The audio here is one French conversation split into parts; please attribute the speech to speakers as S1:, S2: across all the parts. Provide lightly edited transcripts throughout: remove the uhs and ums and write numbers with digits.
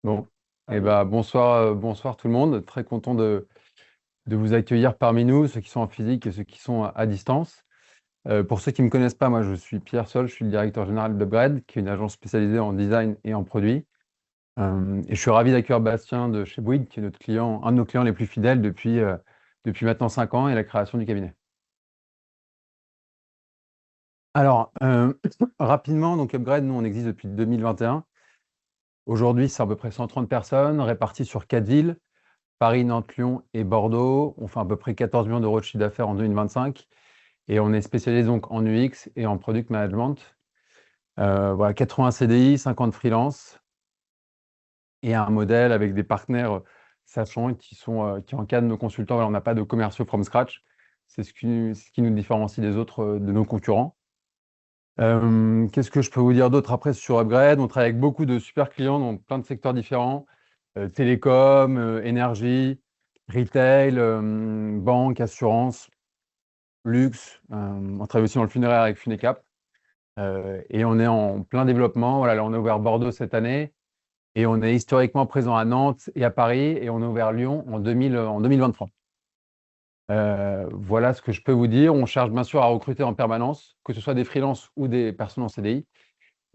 S1: Bon, bonsoir tout le monde. Très content de vous accueillir parmi nous, ceux qui sont en physique et ceux qui sont à distance. Pour ceux qui ne me connaissent pas, moi je suis Pierre Sol, je suis le directeur général d'Upgrade, qui est une agence spécialisée en design et en produits. Et je suis ravi d'accueillir Bastien de chez Bouygues, qui est notre client, un de nos clients les plus fidèles depuis maintenant 5 ans et la création du cabinet. Alors, rapidement, donc Upgrade, nous on existe depuis 2021. Aujourd'hui, c'est à peu près 130 personnes réparties sur 4 villes. Paris, Nantes, Lyon et Bordeaux. On fait à peu près 14 millions d'euros de chiffre d'affaires en 2025 et on est spécialisé donc en UX et en product management. Voilà, 80 CDI, 50 freelance et un modèle avec des partenaires sachants qui encadrent nos consultants. Voilà, on n'a pas de commerciaux from scratch. C'est ce qui nous différencie des autres, de nos concurrents. Qu'est-ce que je peux vous dire d'autre après sur Upgrade? On travaille avec beaucoup de super clients dans plein de secteurs différents. Télécom, énergie, retail, banque, assurance, luxe. On travaille aussi dans le funéraire avec Funecap. Et on est en plein développement. Voilà, là, on a ouvert Bordeaux cette année et on est historiquement présent à Nantes et à Paris et on a ouvert Lyon en 2023. Voilà ce que je peux vous dire. On cherche bien sûr à recruter en permanence, que ce soit des freelances ou des personnes en CDI.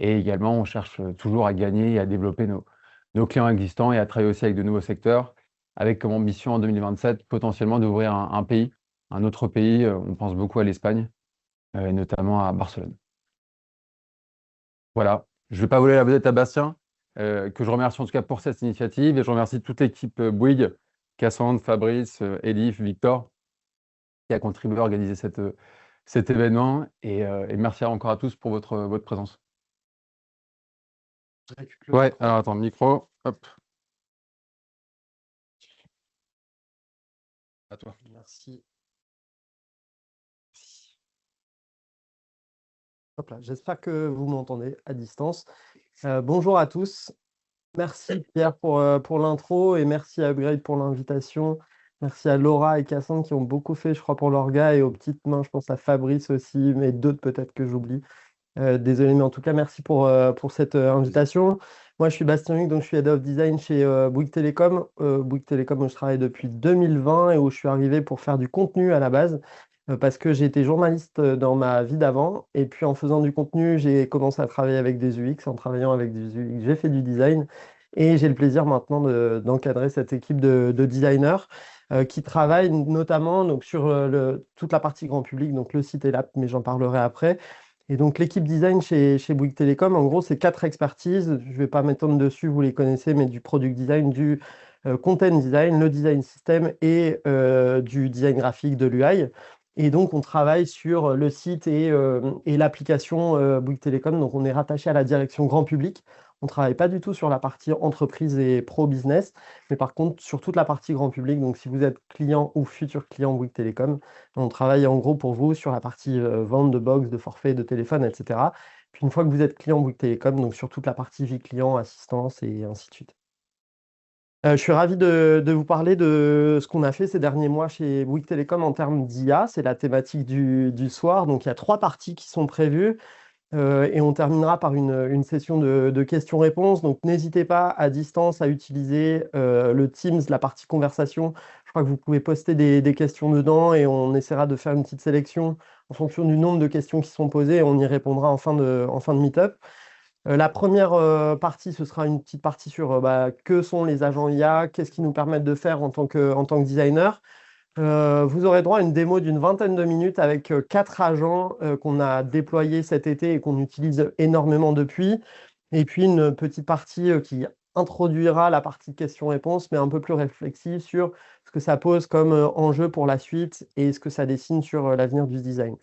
S1: Et également, on cherche toujours à gagner et à développer nos clients existants et à travailler aussi avec de nouveaux secteurs, avec comme ambition en 2027 potentiellement d'ouvrir un pays, un autre pays. On pense beaucoup à l'Espagne, et notamment à Barcelone. Voilà. Je ne vais pas voler la vedette à Bastien, que je remercie en tout cas pour cette initiative, et je remercie toute l'équipe Bouygues, Cassandre, Fabrice, Elif, Victor, qui a contribué à organiser cet événement. Et merci encore à tous pour votre présence. Ouais, alors attends, micro, hop, à toi.
S2: Merci. Hop là, j'espère que vous m'entendez à distance. Bonjour à tous. Merci Pierre pour l'intro et merci à Upgrade pour l'invitation. Merci à Laura et Cassandre qui ont beaucoup fait, je crois, pour l'orga et aux petites mains. Je pense à Fabrice aussi, mais d'autres peut-être que j'oublie. Désolé, mais en tout cas, merci pour cette invitation. Moi, je suis Bastien Hugues, donc je suis Head of Design chez Bouygues Télécom. Bouygues Télécom, où je travaille depuis 2020 et où je suis arrivé pour faire du contenu à la base, parce que j'ai été journaliste dans ma vie d'avant. Et puis, en faisant du contenu, j'ai commencé à travailler avec des UX. En travaillant avec des UX, j'ai fait du design. Et j'ai le plaisir maintenant d'encadrer cette équipe de designers qui travaillent notamment donc, sur toute la partie grand public, donc le site et l'app, mais j'en parlerai après. Et donc, l'équipe design chez Bouygues Télécom, en gros, c'est 4 expertises. Je ne vais pas m'étendre dessus, vous les connaissez, mais du product design, du content design, le design system et du design graphique de l'UI. Et donc, on travaille sur le site et l'application Bouygues Télécom. Donc, on est rattaché à la direction grand public. On ne travaille pas du tout sur la partie entreprise et pro-business, mais par contre, sur toute la partie grand public. Donc, si vous êtes client ou futur client Bouygues Télécom, on travaille en gros pour vous sur la partie vente de box, de forfait, de téléphone, etc. Puis une fois que vous êtes client Bouygues Télécom, donc sur toute la partie vie client, assistance et ainsi de suite. Je suis ravi de vous parler de ce qu'on a fait ces derniers mois chez Bouygues Télécom en termes d'IA. C'est la thématique du soir. Donc il y a 3 parties qui sont prévues. Et on terminera par une session de questions-réponses. Donc, n'hésitez pas à distance à utiliser le Teams, la partie conversation. Je crois que vous pouvez poster des questions dedans et on essaiera de faire une petite sélection en fonction du nombre de questions qui sont posées et on y répondra en fin de meet-up. La première partie, ce sera une petite partie sur que sont les agents IA, qu'est-ce qu'ils nous permettent de faire en tant que designer. Vous aurez droit à une démo d'une vingtaine de minutes avec 4 agents qu'on a déployés cet été et qu'on utilise énormément depuis. Et puis une petite partie qui introduira la partie questions-réponses, mais un peu plus réflexive sur ce que ça pose comme enjeu pour la suite et ce que ça dessine sur l'avenir du design.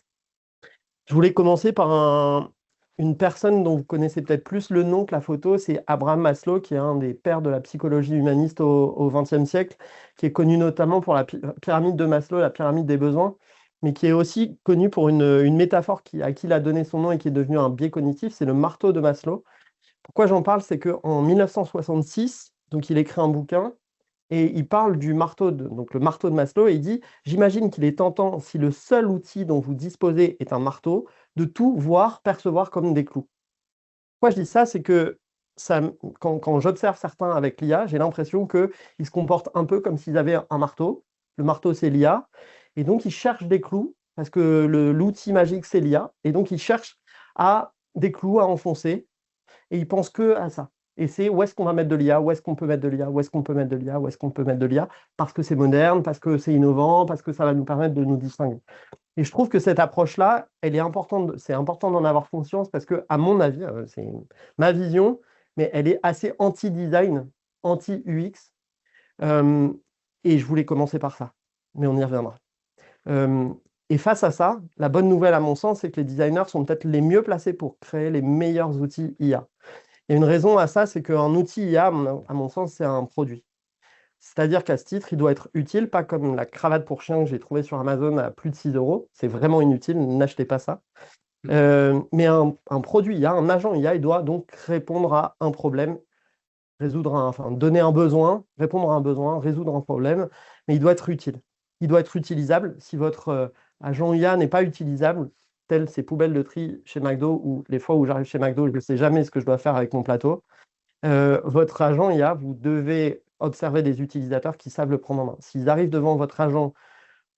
S2: Je voulais commencer par une personne dont vous connaissez peut-être plus le nom que la photo, c'est Abraham Maslow, qui est un des pères de la psychologie humaniste au XXe siècle, qui est connu notamment pour la pyramide de Maslow, la pyramide des besoins, mais qui est aussi connu pour une métaphore à qui il a donné son nom et qui est devenu un biais cognitif, c'est le marteau de Maslow. Pourquoi j'en parle? C'est qu'en 1966, donc il écrit un bouquin et il parle du marteau donc le marteau de Maslow, et il dit: j'imagine qu'il est tentant, si le seul outil dont vous disposez est un marteau, de tout voir, percevoir comme des clous. Pourquoi je dis ça? C'est que quand j'observe certains avec l'IA, j'ai l'impression qu'ils se comportent un peu comme s'ils avaient un marteau. Le marteau, c'est l'IA. Et donc, ils cherchent des clous, parce que l'outil magique, c'est l'IA. Et donc, ils cherchent des clous à enfoncer. Et ils pensent que à ça. Et c'est où est-ce qu'on va mettre de l'IA, où est-ce qu'on peut mettre de l'IA, où est-ce qu'on peut mettre de l'IA, où est-ce qu'on peut mettre de l'IA, parce que c'est moderne, parce que c'est innovant, parce que ça va nous permettre de nous distinguer. Et je trouve que cette approche-là, elle est importante, c'est important d'en avoir conscience parce que, à mon avis, c'est ma vision, mais elle est assez anti-design, anti-UX. euh, et je voulais commencer par ça, mais on y reviendra. Euh, et face à ça, la bonne nouvelle, à mon sens, c'est que les designers sont peut-être les mieux placés pour créer les meilleurs outils IA. Il y a une raison à ça, c'est qu'un outil IA, à mon sens, c'est un produit. C'est-à-dire qu'à ce titre, il doit être utile, pas comme la cravate pour chien que j'ai trouvée sur Amazon à plus de 6 euros. C'est vraiment inutile, n'achetez pas ça. Mais un produit IA, un agent IA, il doit donc répondre à un problème, donner un besoin, répondre à un besoin, résoudre un problème, mais il doit être utile. Il doit être utilisable. Si votre agent IA n'est pas utilisable, telles ces poubelles de tri chez McDo, ou les fois où j'arrive chez McDo, je ne sais jamais ce que je dois faire avec mon plateau, votre agent IA, vous devez observer des utilisateurs qui savent le prendre en main. S'ils arrivent devant votre agent,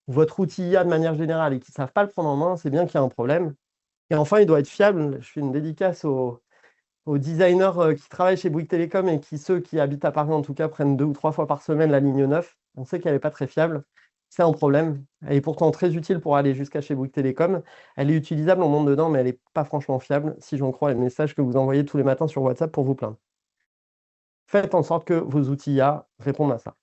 S2: votre outil IA de manière générale et qu'ils ne savent pas le prendre en main, c'est bien qu'il y a un problème. Et enfin, il doit être fiable. Je fais une dédicace aux designers qui travaillent chez Bouygues Télécom et ceux qui habitent à Paris, en tout cas, prennent 2 ou 3 fois par semaine la ligne 9. On sait qu'elle n'est pas très fiable. C'est un problème. Elle est pourtant très utile pour aller jusqu'à chez Bouygues Télécom. Elle est utilisable, on monte dedans, mais elle n'est pas franchement fiable, si j'en crois les messages que vous envoyez tous les matins sur WhatsApp pour vous plaindre. Faites en sorte que vos outils IA répondent à ça.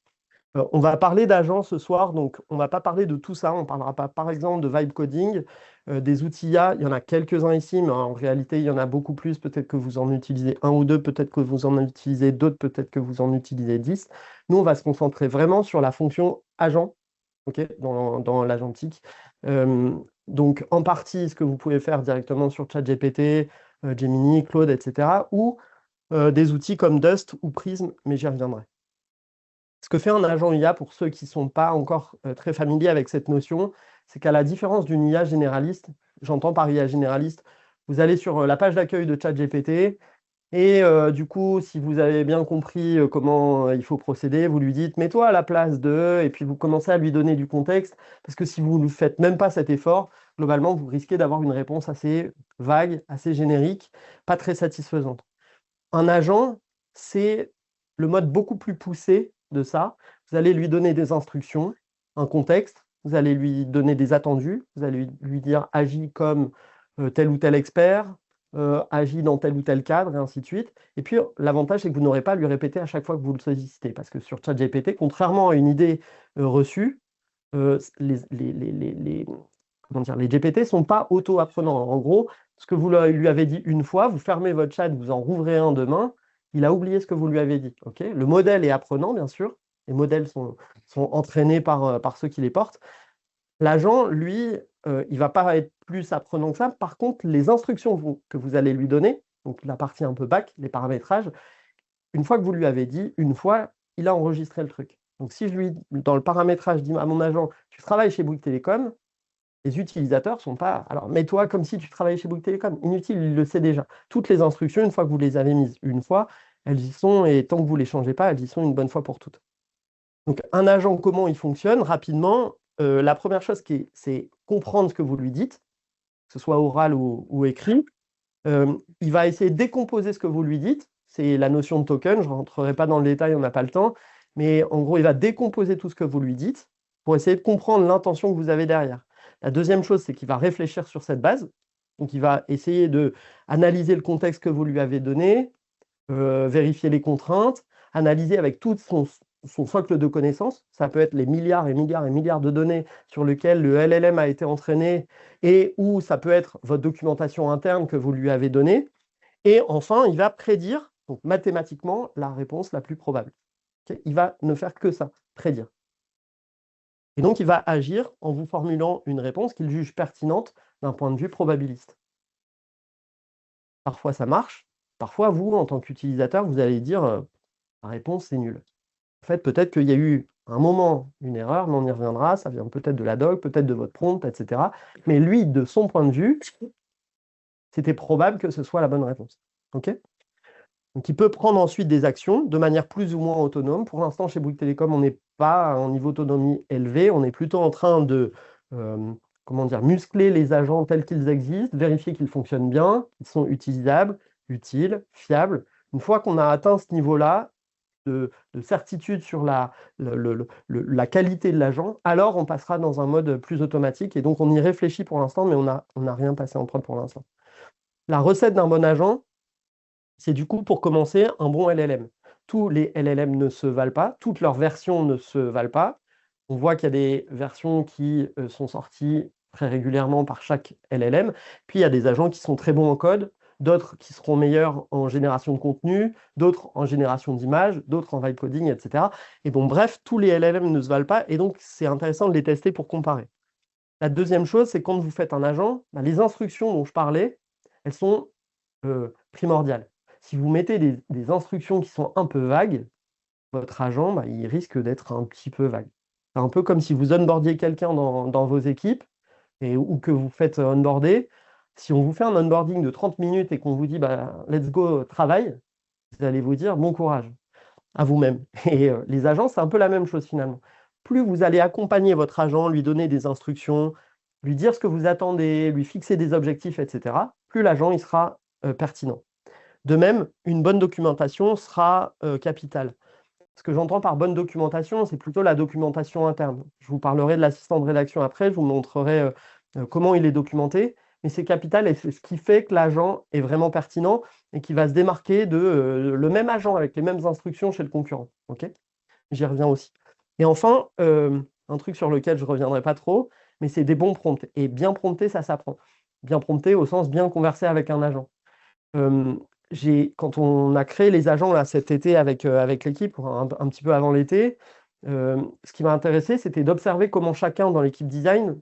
S2: On va parler d'agents ce soir, donc on ne va pas parler de tout ça. On ne parlera pas, par exemple, de vibe coding, des outils IA. Il y en a quelques-uns ici, mais en réalité, il y en a beaucoup plus. Peut-être que vous en utilisez un ou deux, peut-être que vous en utilisez d'autres, peut-être que vous en utilisez 10. Nous, on va se concentrer vraiment sur la fonction agent, ok, dans l'agentique. Donc, en partie, ce que vous pouvez faire directement sur ChatGPT, Gemini, Claude, etc., ou des outils comme Dust ou Prism, mais j'y reviendrai. Ce que fait un agent IA, pour ceux qui ne sont pas encore très familiers avec cette notion, c'est qu'à la différence d'une IA généraliste, j'entends par IA généraliste, vous allez sur la page d'accueil de ChatGPT et du coup, si vous avez bien compris comment il faut procéder, vous lui dites mets-toi à la place de, et puis vous commencez à lui donner du contexte, parce que si vous ne faites même pas cet effort, globalement, vous risquez d'avoir une réponse assez vague, assez générique, pas très satisfaisante. Un agent, c'est le mode beaucoup plus poussé de ça. Vous allez lui donner des instructions, un contexte, vous allez lui donner des attendus, vous allez lui dire agis comme tel ou tel expert, agis dans tel ou tel cadre, et ainsi de suite. Et puis, l'avantage, c'est que vous n'aurez pas à lui répéter à chaque fois que vous le sollicitez. Parce que sur ChatGPT, contrairement à une idée reçue, comment dire, les GPT ne sont pas auto-apprenants. En gros, ce que vous lui avez dit une fois, vous fermez votre chat, vous en rouvrez un demain, il a oublié ce que vous lui avez dit. Okay, le modèle est apprenant, bien sûr. Les modèles sont entraînés par ceux qui les portent. L'agent, lui, il ne va pas être plus apprenant que ça. Par contre, les instructions que vous allez lui donner, donc la partie un peu back, les paramétrages, une fois que vous lui avez dit, une fois, il a enregistré le truc. Donc si dans le paramétrage, dis à mon agent, tu travailles chez Bouygues Télécom, les utilisateurs ne sont pas. Alors, mets-toi comme si tu travaillais chez Bouygues Télécom. Inutile, il le sait déjà. Toutes les instructions, une fois que vous les avez mises une fois, elles y sont, et tant que vous ne les changez pas, elles y sont une bonne fois pour toutes. Donc, un agent, comment il fonctionne? Rapidement, la première chose, c'est comprendre ce que vous lui dites, que ce soit oral ou écrit. Il va essayer de décomposer ce que vous lui dites. C'est la notion de token. Je ne rentrerai pas dans le détail, on n'a pas le temps. Mais en gros, il va décomposer tout ce que vous lui dites pour essayer de comprendre l'intention que vous avez derrière. La deuxième chose, c'est qu'il va réfléchir sur cette base. Donc, il va essayer d'analyser le contexte que vous lui avez donné, vérifier les contraintes, analyser avec tout son socle de connaissances. Ça peut être les milliards et milliards et milliards de données sur lesquelles le LLM a été entraîné, et ou ça peut être votre documentation interne que vous lui avez donnée. Et enfin, il va prédire, donc mathématiquement, la réponse la plus probable. Okay, il va ne faire que ça, prédire. Et donc, il va agir en vous formulant une réponse qu'il juge pertinente d'un point de vue probabiliste. Parfois, ça marche. Parfois, vous, en tant qu'utilisateur, vous allez dire la réponse, c'est nul. En fait, peut-être qu'il y a eu un moment, une erreur, mais on y reviendra. Ça vient peut-être de la doc, peut-être de votre prompt, etc. Mais lui, de son point de vue, c'était probable que ce soit la bonne réponse. OK ? Donc, il peut prendre ensuite des actions de manière plus ou moins autonome. Pour l'instant, chez Bouygues Télécom, on n'est pas à un niveau d'autonomie élevé. On est plutôt en train de comment dire, muscler les agents tels qu'ils existent, vérifier qu'ils fonctionnent bien, qu'ils sont utilisables, utiles, fiables. Une fois qu'on a atteint ce niveau-là de certitude sur la qualité de l'agent, alors on passera dans un mode plus automatique. Et donc, on y réfléchit pour l'instant, mais on n'a rien passé en prod pour l'instant. La recette d'un bon agent, c'est du coup, pour commencer, un bon LLM. Tous les LLM ne se valent pas, toutes leurs versions ne se valent pas. On voit qu'il y a des versions qui sont sorties très régulièrement par chaque LLM. Puis il y a des agents qui sont très bons en code, d'autres qui seront meilleurs en génération de contenu, d'autres en génération d'images, d'autres en vibe coding, etc. Et bon, bref, tous les LLM ne se valent pas, et donc c'est intéressant de les tester pour comparer. La deuxième chose, c'est quand vous faites un agent, les instructions dont je parlais, elles sont primordiales. Si vous mettez des instructions qui sont un peu vagues, votre agent, il risque d'être un petit peu vague. C'est un peu comme si vous onboardiez quelqu'un dans vos équipes ou que vous faites onboarder. Si on vous fait un onboarding de 30 minutes et qu'on vous dit let's go, travail, vous allez vous dire bon courage à vous-même. Et les agents, c'est un peu la même chose finalement. Plus vous allez accompagner votre agent, lui donner des instructions, lui dire ce que vous attendez, lui fixer des objectifs, etc., plus l'agent il sera pertinent. De même, une bonne documentation sera capitale. Ce que j'entends par bonne documentation, c'est plutôt la documentation interne. Je vous parlerai de l'assistant de rédaction après, je vous montrerai comment il est documenté, mais c'est capital et c'est ce qui fait que l'agent est vraiment pertinent et qui va se démarquer de le même agent avec les mêmes instructions chez le concurrent. Ok, j'y reviens aussi. Et enfin, un truc sur lequel je ne reviendrai pas trop, mais c'est des bons prompts. Et bien prompter, ça s'apprend. Bien prompter au sens bien converser avec un agent. Quand on a créé les agents là, cet été avec l'équipe, un petit peu avant l'été, ce qui m'a intéressé, c'était d'observer comment chacun dans l'équipe design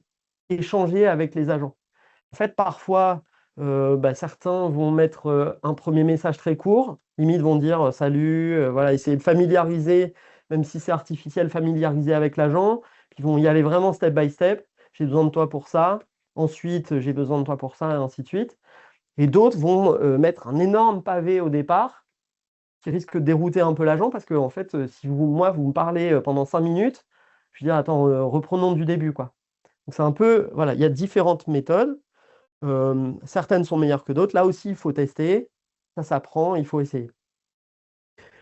S2: échangeait avec les agents. En fait, parfois, certains vont mettre un premier message très court, limite vont dire salut, voilà, essayer de familiariser, même si c'est artificiel, familiariser avec l'agent, puis ils vont y aller vraiment step by step. J'ai besoin de toi pour ça, ensuite j'ai besoin de toi pour ça, et ainsi de suite. Et d'autres vont mettre un énorme pavé au départ qui risque de dérouter un peu l'agent parce que, en fait, si vous me parlez pendant 5 minutes, je dis attends, reprenons du début, quoi. Donc c'est un peu, voilà, il y a différentes méthodes. Certaines sont meilleures que d'autres. Là aussi, il faut tester. Ça s'apprend, il faut essayer.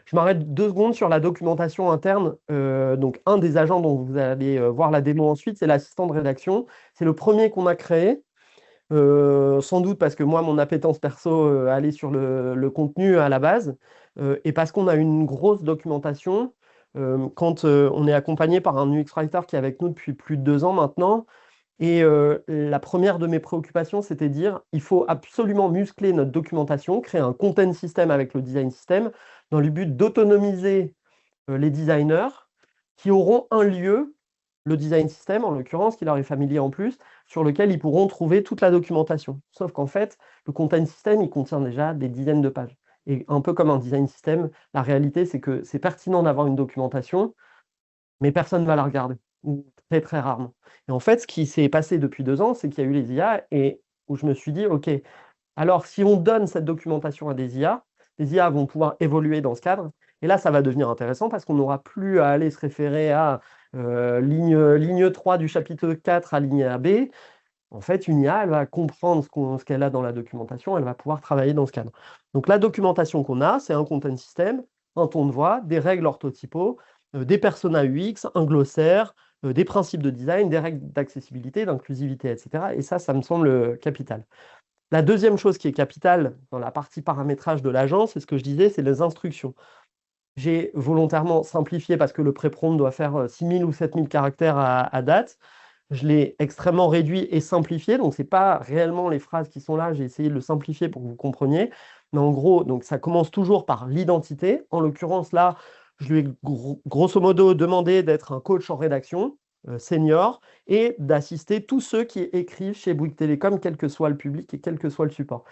S2: Je m'arrête 2 secondes sur la documentation interne. Donc, un des agents dont vous allez voir la démo ensuite, c'est l'assistant de rédaction. C'est le premier qu'on a créé. Sans doute parce que moi, mon appétence perso allait sur le contenu à la base, et parce qu'on a une grosse documentation. Quand on est accompagné par un UX Writer qui est avec nous depuis plus de 2 ans maintenant, et la première de mes préoccupations, c'était de dire il faut absolument muscler notre documentation, créer un content system avec le design system, dans le but d'autonomiser les designers qui auront un lieu, le design system en l'occurrence, qui leur est familier en plus, sur lequel ils pourront trouver toute la documentation. Sauf qu'en fait, le content system, il contient déjà des dizaines de pages. Et un peu comme un design system, la réalité, c'est que c'est pertinent d'avoir une documentation, mais personne ne va la regarder, ou très très rarement. Et en fait, ce qui s'est passé depuis 2 ans, c'est qu'il y a eu les IA, et où je me suis dit, OK, alors si on donne cette documentation à des IA, les IA vont pouvoir évoluer dans ce cadre, et là, ça va devenir intéressant parce qu'on n'aura plus à aller se référer à ligne 3 du chapitre 4 à ligne B. En fait, une IA, elle va comprendre ce qu'elle a dans la documentation, elle va pouvoir travailler dans ce cadre. Donc la documentation qu'on a, c'est un content system, un ton de voix, des règles orthotypaux, des personas UX, un glossaire, des principes de design, des règles d'accessibilité, d'inclusivité, etc. Et ça me semble capital. La deuxième chose qui est capitale dans la partie paramétrage de l'agent, c'est ce que je disais, c'est les instructions. J'ai volontairement simplifié parce que le pré-prompt doit faire 6000 ou 7000 caractères à date. Je l'ai extrêmement réduit et simplifié, donc ce n'est pas réellement les phrases qui sont là, j'ai essayé de le simplifier pour que vous compreniez. Mais en gros, donc ça commence toujours par l'identité. En l'occurrence, là, je lui ai grosso modo demandé d'être un coach en rédaction senior et d'assister tous ceux qui écrivent chez Bouygues Télécom, quel que soit le public et quel que soit le support.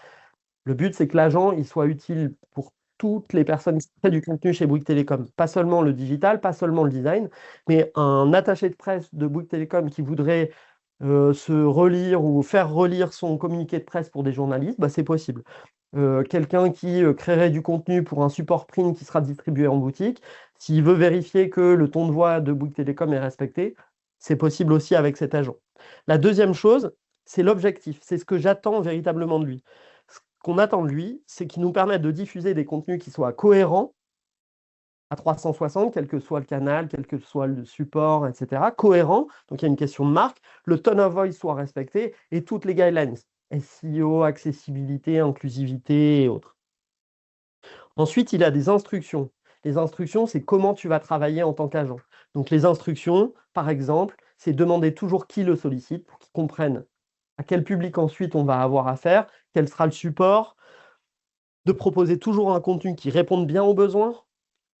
S2: Le but, c'est que l'agent il soit utile pour toutes les personnes qui créent du contenu chez Bouygues Télécom. Pas seulement le digital, pas seulement le design, mais un attaché de presse de Bouygues Télécom qui voudrait se relire ou faire relire son communiqué de presse pour des journalistes, c'est possible. quelqu'un qui créerait du contenu pour un support print qui sera distribué en boutique, s'il veut vérifier que le ton de voix de Bouygues Télécom est respecté, c'est possible aussi avec cet agent. La deuxième chose, c'est l'objectif, c'est ce que j'attends véritablement de lui. Ce qu'on attend de lui, c'est qu'il nous permette de diffuser des contenus qui soient cohérents à 360, quel que soit le canal, quel que soit le support, etc. Cohérent, donc il y a une question de marque, le tone of voice soit respecté et toutes les guidelines, SEO, accessibilité, inclusivité et autres. Ensuite, il a des instructions. Les instructions, c'est comment tu vas travailler en tant qu'agent. Donc les instructions, par exemple, c'est demander toujours qui le sollicite pour qu'il comprenne à quel public ensuite on va avoir affaire, quel sera le support, de proposer toujours un contenu qui réponde bien aux besoins.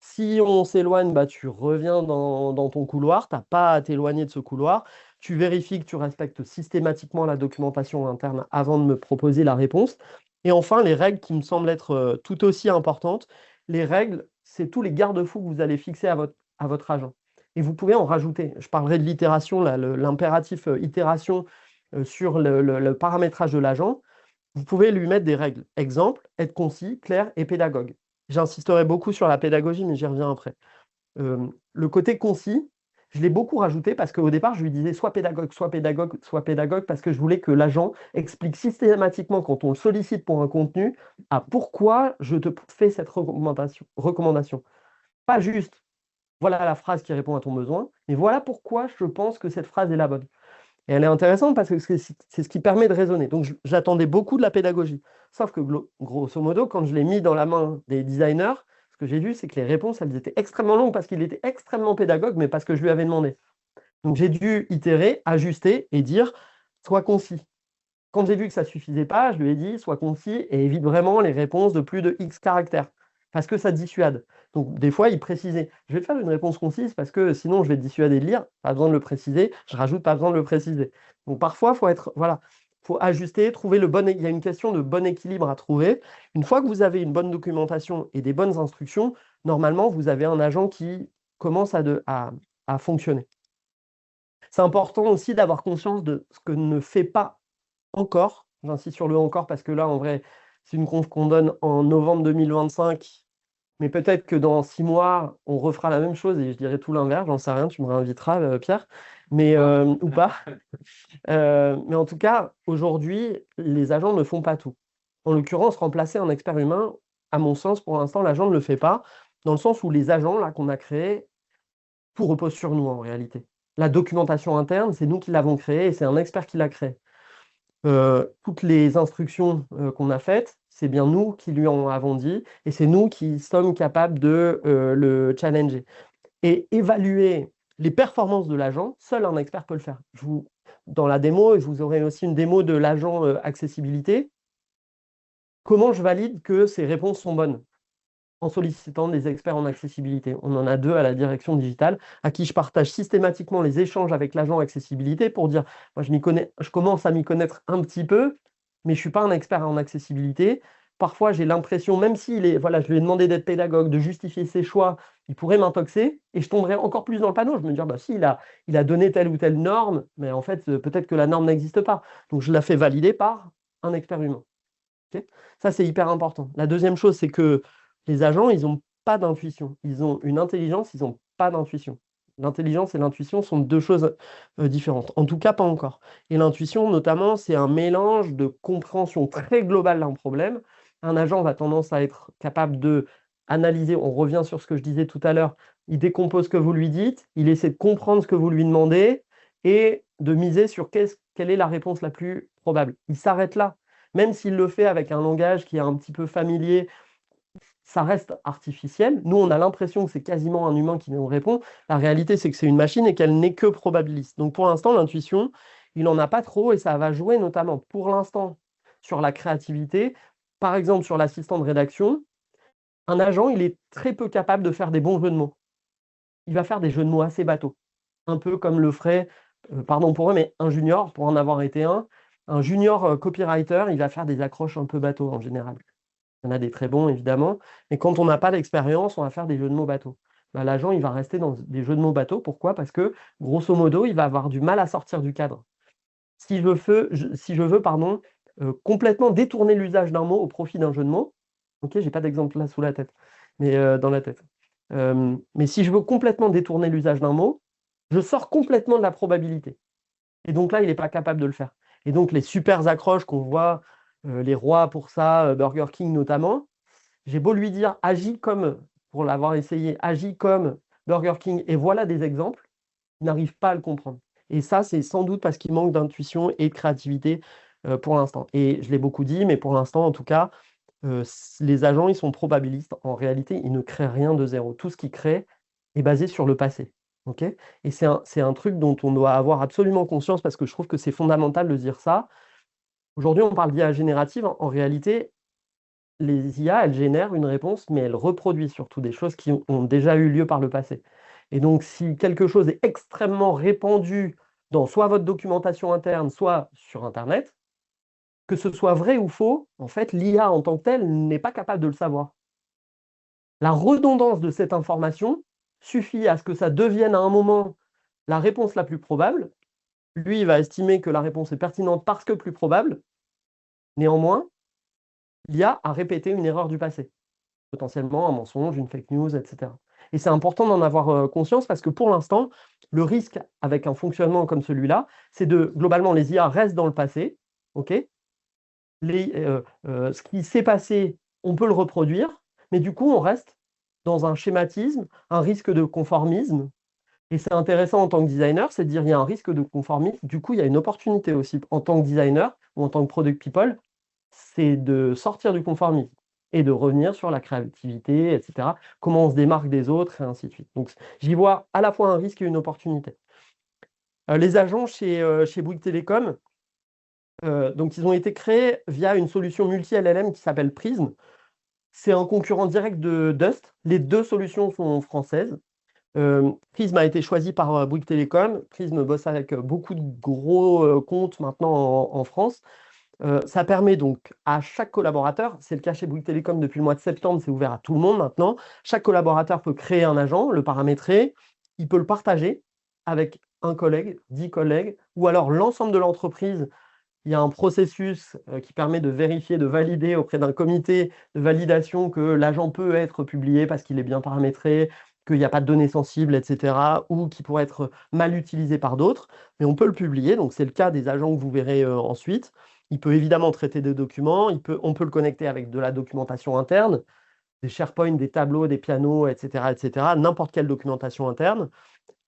S2: Si on s'éloigne, bah, tu reviens dans ton couloir, tu n'as pas à t'éloigner de ce couloir. Tu vérifies que tu respectes systématiquement la documentation interne avant de me proposer la réponse. Et enfin, les règles qui me semblent être tout aussi importantes. Les règles, c'est tous les garde-fous que vous allez fixer à votre agent. Et vous pouvez en rajouter. Je parlerai de l'itération, l'impératif itération sur le paramétrage de l'agent. Vous pouvez lui mettre des règles. Exemple, être concis, clair et pédagogue. J'insisterai beaucoup sur la pédagogie, mais j'y reviens après. Le côté concis, je l'ai beaucoup rajouté parce qu'au départ, je lui disais soit pédagogue, soit pédagogue, soit pédagogue, parce que je voulais que l'agent explique systématiquement quand on le sollicite pour un contenu à pourquoi je te fais cette recommandation. Pas juste, voilà la phrase qui répond à ton besoin, mais voilà pourquoi je pense que cette phrase est la bonne. Et elle est intéressante parce que c'est ce qui permet de raisonner. Donc j'attendais beaucoup de la pédagogie. Sauf que grosso modo, quand je l'ai mis dans la main des designers, ce que j'ai vu, c'est que les réponses, elles étaient extrêmement longues parce qu'il était extrêmement pédagogue, mais parce que je lui avais demandé. Donc j'ai dû itérer, ajuster et dire, sois concis. Quand j'ai vu que ça ne suffisait pas, je lui ai dit, sois concis et évite vraiment les réponses de plus de X caractères, parce que ça dissuade. Donc des fois, il précisait, je vais te faire une réponse concise parce que sinon je vais te dissuader de lire, pas besoin de le préciser, je rajoute pas besoin de le préciser. Donc parfois, faut ajuster, trouver le bon, il y a une question de bon équilibre à trouver. Une fois que vous avez une bonne documentation et des bonnes instructions, normalement, vous avez un agent qui commence à fonctionner. C'est important aussi d'avoir conscience de ce que ne fait pas encore, j'insiste sur le encore parce que là, en vrai, c'est une conf qu'on donne en novembre 2025, mais peut-être que dans 6 mois, on refera la même chose et je dirais tout l'inverse, j'en sais rien, tu me réinviteras, Pierre, mais, ou pas. Mais en tout cas, aujourd'hui, les agents ne font pas tout. En l'occurrence, remplacer un expert humain, à mon sens, pour l'instant, l'agent ne le fait pas, dans le sens où les agents là qu'on a créés, tout repose sur nous en réalité. La documentation interne, c'est nous qui l'avons créée et c'est un expert qui l'a créée. Toutes les instructions qu'on a faites, c'est bien nous qui lui en avons dit et c'est nous qui sommes capables de le challenger. Et évaluer les performances de l'agent, seul un expert peut le faire. Dans la démo, vous aurez aussi une démo de l'agent accessibilité. Comment je valide que ces réponses sont bonnes? En sollicitant des experts en accessibilité. On en a 2 à la direction digitale, à qui je partage systématiquement les échanges avec l'agent accessibilité pour dire, moi je commence à m'y connaître un petit peu, mais je ne suis pas un expert en accessibilité. Parfois, j'ai l'impression, même s'il est, voilà, je lui ai demandé d'être pédagogue, de justifier ses choix, il pourrait m'intoxer et je tomberais encore plus dans le panneau. Je me dis, bah, si, il a donné telle ou telle norme, mais en fait, peut-être que la norme n'existe pas. Donc, je la fais valider par un expert humain. Okay. Ça, c'est hyper important. La deuxième chose, c'est que les agents, ils n'ont pas d'intuition. Ils ont une intelligence, ils n'ont pas d'intuition. L'intelligence et l'intuition sont 2 choses différentes. En tout cas, pas encore. Et l'intuition, notamment, c'est un mélange de compréhension très globale d'un problème. Un agent va tendance à être capable de analyser, on revient sur ce que je disais tout à l'heure, il décompose ce que vous lui dites, il essaie de comprendre ce que vous lui demandez et de miser sur quelle est la réponse la plus probable. Il s'arrête là. Même s'il le fait avec un langage qui est un petit peu familier, ça reste artificiel. Nous, on a l'impression que c'est quasiment un humain qui nous répond. La réalité, c'est que c'est une machine et qu'elle n'est que probabiliste. Donc pour l'instant, l'intuition, il n'en a pas trop et ça va jouer notamment pour l'instant sur la créativité. Par exemple, sur l'assistant de rédaction, un agent, il est très peu capable de faire des bons jeux de mots. Il va faire des jeux de mots assez bateaux. Un peu comme le ferait, pardon pour eux, mais un junior, pour en avoir été un junior copywriter, il va faire des accroches un peu bateaux en général. Il y en a des très bons, évidemment, mais quand on n'a pas d'expérience, on va faire des jeux de mots bateaux. Bah, l'agent, il va rester dans des jeux de mots bateaux. Pourquoi? Parce que, grosso modo, il va avoir du mal à sortir du cadre. Si je veux, pardon, complètement détourner l'usage d'un mot au profit d'un jeu de mots. Ok, j'ai pas d'exemple là sous la tête, mais dans la tête. Mais si je veux complètement détourner l'usage d'un mot, je sors complètement de la probabilité. Et donc là, il n'est pas capable de le faire. Et donc les super accroches qu'on voit, les rois pour ça, Burger King notamment, j'ai beau lui dire agis comme, pour l'avoir essayé, agis comme Burger King, et voilà des exemples, il n'arrive pas à le comprendre. Et ça, c'est sans doute parce qu'il manque d'intuition et de créativité pour l'instant. Et je l'ai beaucoup dit, mais pour l'instant, en tout cas, les agents, ils sont probabilistes. En réalité, ils ne créent rien de zéro. Tout ce qu'ils créent est basé sur le passé. Ok. Et c'est un truc dont on doit avoir absolument conscience parce que je trouve que c'est fondamental de dire ça. Aujourd'hui, on parle d'IA générative. En réalité, les IA, elles génèrent une réponse, mais elles reproduisent surtout des choses qui ont déjà eu lieu par le passé. Et donc, si quelque chose est extrêmement répandu dans soit votre documentation interne, soit sur Internet, que ce soit vrai ou faux, en fait, l'IA en tant que telle n'est pas capable de le savoir. La redondance de cette information suffit à ce que ça devienne à un moment la réponse la plus probable. Lui, il va estimer que la réponse est pertinente parce que plus probable. Néanmoins, l'IA a répété une erreur du passé, potentiellement un mensonge, une fake news, etc. Et c'est important d'en avoir conscience parce que pour l'instant, le risque avec un fonctionnement comme celui-là, c'est de, globalement, les IA restent dans le passé, ok. Ce qui s'est passé, on peut le reproduire, mais du coup, on reste dans un schématisme, un risque de conformisme. Et c'est intéressant en tant que designer, c'est de dire qu'il y a un risque de conformisme. Du coup, il y a une opportunité aussi en tant que designer ou en tant que product people, c'est de sortir du conformisme et de revenir sur la créativité, etc. Comment on se démarque des autres, et ainsi de suite. Donc, j'y vois à la fois un risque et une opportunité. Les agents chez Bouygues Télécom, donc ils ont été créés via une solution multi-LLM qui s'appelle Prism. C'est un concurrent direct de Dust. Les deux solutions sont françaises. Prism a été choisi par Bouygues Télécom. Prism bosse avec beaucoup de gros comptes maintenant en France. Ça permet donc à chaque collaborateur, c'est le cas chez Bouygues Télécom depuis le mois de septembre, c'est ouvert à tout le monde maintenant. Chaque collaborateur peut créer un agent, le paramétrer, il peut le partager avec un collègue, 10 collègues, ou alors l'ensemble de l'entreprise. Il y a un processus qui permet de vérifier, de valider auprès d'un comité de validation que l'agent peut être publié parce qu'il est bien paramétré, qu'il n'y a pas de données sensibles, etc., ou qui pourrait être mal utilisé par d'autres. Mais on peut le publier, donc c'est le cas des agents que vous verrez ensuite. Il peut évidemment traiter des documents, on peut le connecter avec de la documentation interne, des SharePoint, des tableaux, des pianos, etc., etc., n'importe quelle documentation interne.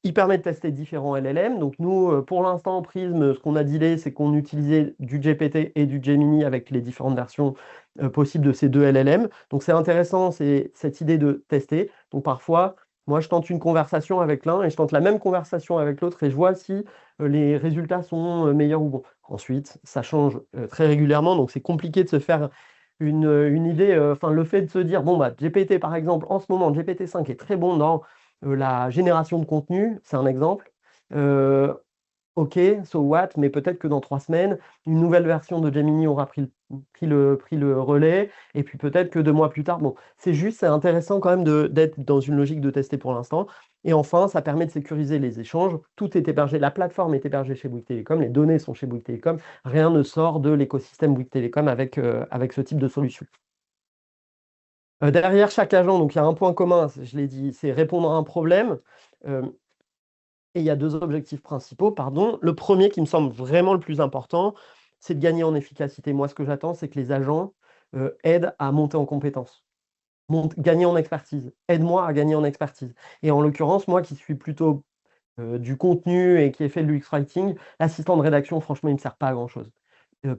S2: Il permet de tester différents LLM. Donc nous, pour l'instant, Prism, ce qu'on a dealé, c'est qu'on utilisait du GPT et du Gemini avec les différentes versions possibles de ces deux LLM. Donc c'est intéressant, c'est cette idée de tester. Donc parfois, moi, je tente une conversation avec l'un et je tente la même conversation avec l'autre et je vois si les résultats sont meilleurs ou bons. Ensuite, ça change très régulièrement, donc c'est compliqué de se faire une idée. Enfin, le fait de se dire, bon, bah, GPT, par exemple, en ce moment, GPT-5 est très bon dans la génération de contenu, c'est un exemple. Ok, so what, mais peut-être que dans 3 semaines, une nouvelle version de Gemini aura pris le relais, et puis peut-être que 2 mois plus tard. Bon, c'est intéressant quand même d'être dans une logique de tester pour l'instant. Et enfin, ça permet de sécuriser les échanges. Tout est hébergé, la plateforme est hébergée chez Bouygues Télécom, les données sont chez Bouygues Télécom. Rien ne sort de l'écosystème Bouygues Télécom avec ce type de solution. Derrière chaque agent, donc il y a un point commun, je l'ai dit, c'est répondre à un problème. Et il y a 2 objectifs principaux, pardon. Le premier qui me semble vraiment le plus important, c'est de gagner en efficacité. Moi, ce que j'attends, c'est que les agents aident à monter en compétences, gagner en expertise. Aide-moi à gagner en expertise. Et en l'occurrence, moi qui suis plutôt du contenu et qui ai fait de l'UX Writing, l'assistant de rédaction, franchement, il ne me sert pas à grand-chose.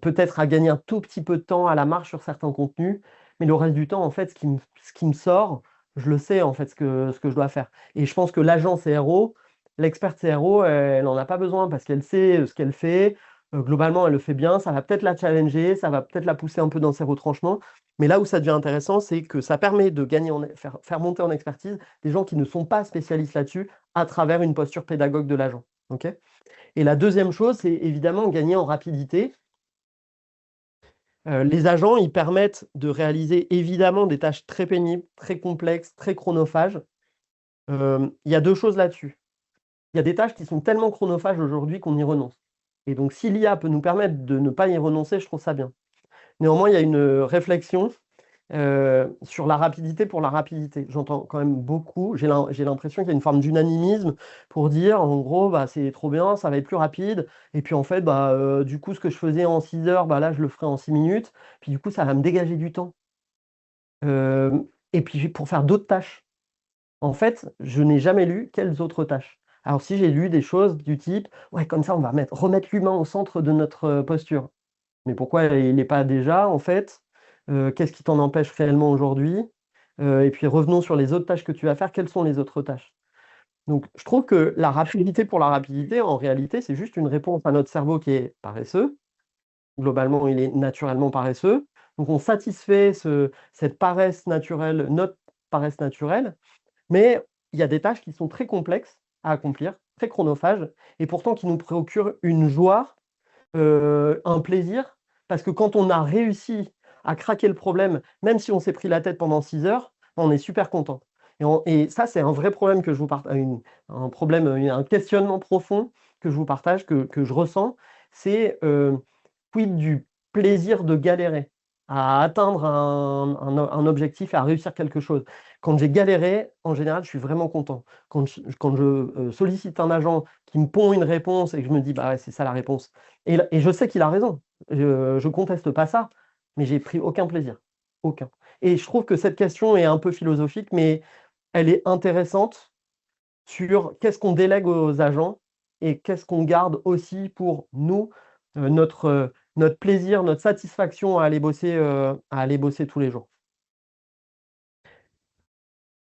S2: Peut-être à gagner un tout petit peu de temps à la marge sur certains contenus, mais le reste du temps, en fait, ce qui me sort, je le sais, en fait, ce que je dois faire. Et je pense que l'agent CRO, l'experte CRO, elle n'en a pas besoin parce qu'elle sait ce qu'elle fait. Globalement, elle le fait bien. Ça va peut-être la challenger, ça va peut-être la pousser un peu dans ses retranchements. Mais là où ça devient intéressant, c'est que ça permet de gagner faire monter en expertise des gens qui ne sont pas spécialistes là-dessus à travers une posture pédagogue de l'agent. Ok. Et la deuxième chose, c'est évidemment gagner en rapidité. Les agents, ils permettent de réaliser évidemment des tâches très pénibles, très complexes, très chronophages. Il y a 2 choses là-dessus. Il y a des tâches qui sont tellement chronophages aujourd'hui qu'on y renonce. Et donc, si l'IA peut nous permettre de ne pas y renoncer, je trouve ça bien. Néanmoins, il y a une réflexion sur la rapidité pour la rapidité. J'entends quand même beaucoup, j'ai l'impression qu'il y a une forme d'unanimisme pour dire, en gros, bah, c'est trop bien, ça va être plus rapide. Et puis en fait, bah, du coup, ce que je faisais en 6 heures, bah, là, je le ferai en 6 minutes. Puis du coup, ça va me dégager du temps. Et puis pour faire d'autres tâches. En fait, je n'ai jamais lu quelles autres tâches. Alors si j'ai lu des choses du type, ouais, comme ça, on va remettre l'humain au centre de notre posture. Mais pourquoi il n'est pas déjà, en fait? Qu'est-ce qui t'en empêche réellement aujourd'hui? Et puis revenons sur les autres tâches que tu vas faire. Quelles sont les autres tâches? Donc, je trouve que la rapidité pour la rapidité, en réalité, c'est juste une réponse à notre cerveau qui est paresseux. Globalement, il est naturellement paresseux. Donc, on satisfait cette paresse naturelle, notre paresse naturelle, mais il y a des tâches qui sont très complexes à accomplir, très chronophages, et pourtant qui nous procurent une joie, un plaisir, parce que quand on a réussi à craquer le problème, même si on s'est pris la tête pendant 6 heures, on est super content. Et ça, c'est un vrai problème que je vous partage, un problème, un questionnement profond que je vous partage, que je ressens, c'est quid du plaisir de galérer à atteindre un objectif, à réussir quelque chose. Quand j'ai galéré, en général, je suis vraiment content. Quand je sollicite un agent qui me pond une réponse et que je me dis, bah ouais, c'est ça la réponse. Et je sais qu'il a raison. Je ne conteste pas ça, mais j'ai pris aucun plaisir. Aucun. Et je trouve que cette question est un peu philosophique, mais elle est intéressante sur qu'est-ce qu'on délègue aux agents et qu'est-ce qu'on garde aussi pour nous, notre plaisir, notre satisfaction à aller bosser tous les jours.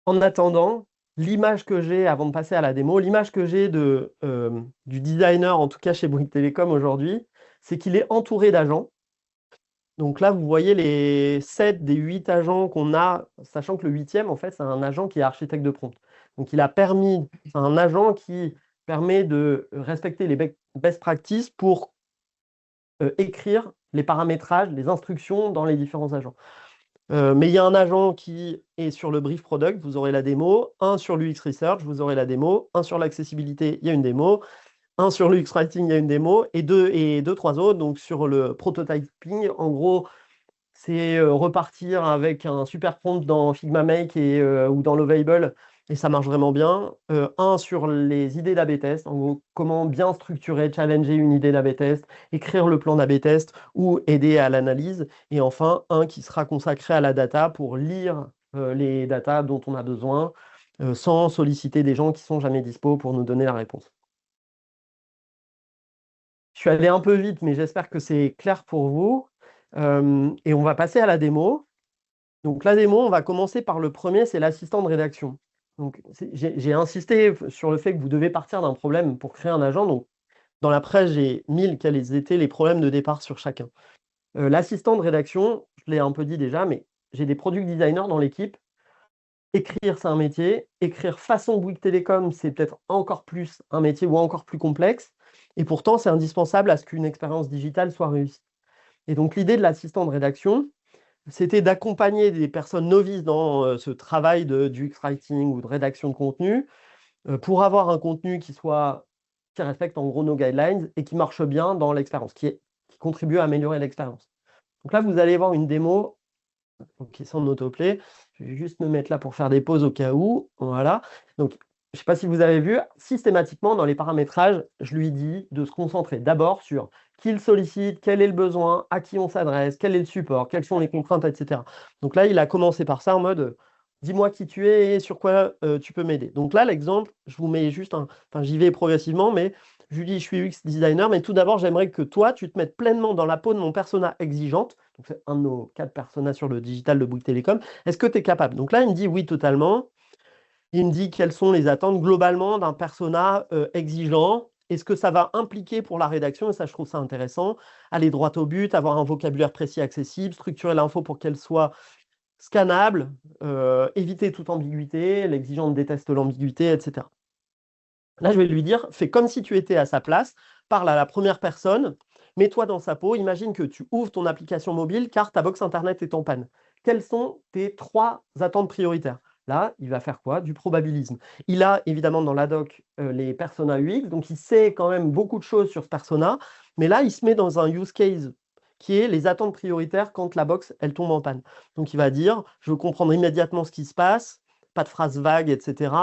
S2: En attendant, l'image que j'ai, avant de passer à la démo, l'image que j'ai du designer, en tout cas chez Bouygues Télécom aujourd'hui, c'est qu'il est entouré d'agents. Donc là, vous voyez les 7 des 8 agents qu'on a, sachant que le huitième, en fait, c'est un agent qui est architecte de prompt. Donc c'est un agent qui permet de respecter les best practices pour écrire les paramétrages, les instructions dans les différents agents. Mais il y a un agent qui est sur le brief product, vous aurez la démo, un sur l'UX Research, vous aurez la démo, un sur l'accessibilité, il y a une démo, un sur l'UX Writing, il y a une démo, et deux, trois autres. Donc sur le prototyping, en gros, c'est repartir avec un super prompt dans Figma Make ou dans Lovable, et ça marche vraiment bien. Un sur les idées d'A/B test, en gros, comment bien structurer, challenger une idée d'A/B test, écrire le plan d'A/B test ou aider à l'analyse. Et enfin, un qui sera consacré à la data pour lire les datas dont on a besoin, sans solliciter des gens qui sont jamais dispo pour nous donner la réponse. Je suis allé un peu vite, mais j'espère que c'est clair pour vous. Et on va passer à la démo. Donc la démo, on va commencer par le premier, c'est l'assistant de rédaction. Donc j'ai insisté sur le fait que vous devez partir d'un problème pour créer un agent. Donc dans la presse, j'ai mis quels étaient les problèmes de départ sur chacun. L'assistant de rédaction, je l'ai un peu dit déjà, mais j'ai des product designers dans l'équipe. Écrire, c'est un métier. Écrire façon Bouygues Télécom, c'est peut-être encore plus un métier ou encore plus complexe. Et pourtant, c'est indispensable à ce qu'une expérience digitale soit réussie. Et donc l'idée de l'assistant de rédaction, c'était d'accompagner des personnes novices dans ce travail du X-Writing ou de rédaction de contenu pour avoir un contenu qui respecte en gros nos guidelines et qui marche bien dans l'expérience, qui contribue à améliorer l'expérience. Donc là, vous allez voir une démo qui est sans autoplay. Je vais juste me mettre là pour faire des pauses au cas où. Voilà. Donc, je ne sais pas si vous avez vu, systématiquement dans les paramétrages, je lui dis de se concentrer d'abord sur qui il sollicite, quel est le besoin, à qui on s'adresse, quel est le support, quelles sont les contraintes, etc. Donc là, il a commencé par ça en mode dis-moi qui tu es et sur quoi tu peux m'aider. Donc là, l'exemple, je vous mets juste enfin, j'y vais progressivement, mais je lui dis je suis UX designer, mais tout d'abord, j'aimerais que toi, tu te mettes pleinement dans la peau de mon persona exigeante. Donc c'est un de nos 4 personas sur le digital de Bouygues Télécom. Est-ce que tu es capable? Donc là, il me dit oui, totalement. Il me dit quelles sont les attentes globalement d'un persona exigeant. Est-ce que ça va impliquer pour la rédaction, et ça je trouve ça intéressant, aller droit au but, avoir un vocabulaire précis, accessible, structurer l'info pour qu'elle soit scannable, éviter toute ambiguïté, l'exigeant déteste l'ambiguïté, etc. Là, je vais lui dire, fais comme si tu étais à sa place, parle à la première personne, mets-toi dans sa peau, imagine que tu ouvres ton application mobile car ta box Internet est en panne. Quelles sont tes 3 attentes prioritaires? Là, il va faire quoi? Du probabilisme. Il a évidemment dans la doc les personas UX, donc il sait quand même beaucoup de choses sur ce persona, mais là, il se met dans un use case qui est les attentes prioritaires quand la box, elle tombe en panne. Donc, il va dire, je veux comprendre immédiatement ce qui se passe, pas de phrases vagues, etc.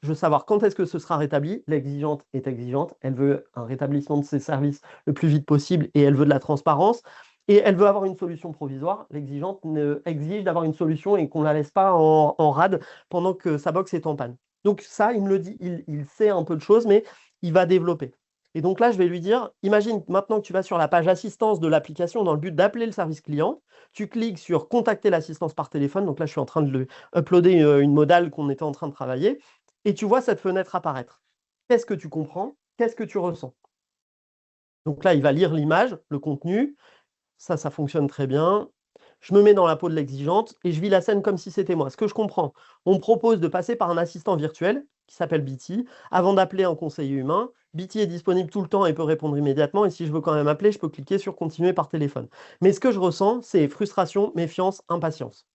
S2: Je veux savoir quand est-ce que ce sera rétabli. L'exigeante est exigeante, elle veut un rétablissement de ses services le plus vite possible et elle veut de la transparence. Et elle veut avoir une solution provisoire. L'exigeante exige d'avoir une solution et qu'on ne la laisse pas en rade pendant que sa box est en panne. Donc ça, il me le dit, il sait un peu de choses, mais il va développer. Et donc là, je vais lui dire, imagine maintenant que tu vas sur la page assistance de l'application dans le but d'appeler le service client. Tu cliques sur contacter l'assistance par téléphone. Donc là, je suis en train de uploader une modale qu'on était en train de travailler. Et tu vois cette fenêtre apparaître. Qu'est-ce que tu comprends? Qu'est-ce que tu ressens? Donc là, il va lire l'image, le contenu. Ça fonctionne très bien. Je me mets dans la peau de l'exigeante et je vis la scène comme si c'était moi. Ce que je comprends, on me propose de passer par un assistant virtuel qui s'appelle BT avant d'appeler un conseiller humain. BT est disponible tout le temps et peut répondre immédiatement. Et si je veux quand même appeler, je peux cliquer sur continuer par téléphone. Mais ce que je ressens, c'est frustration, méfiance, impatience.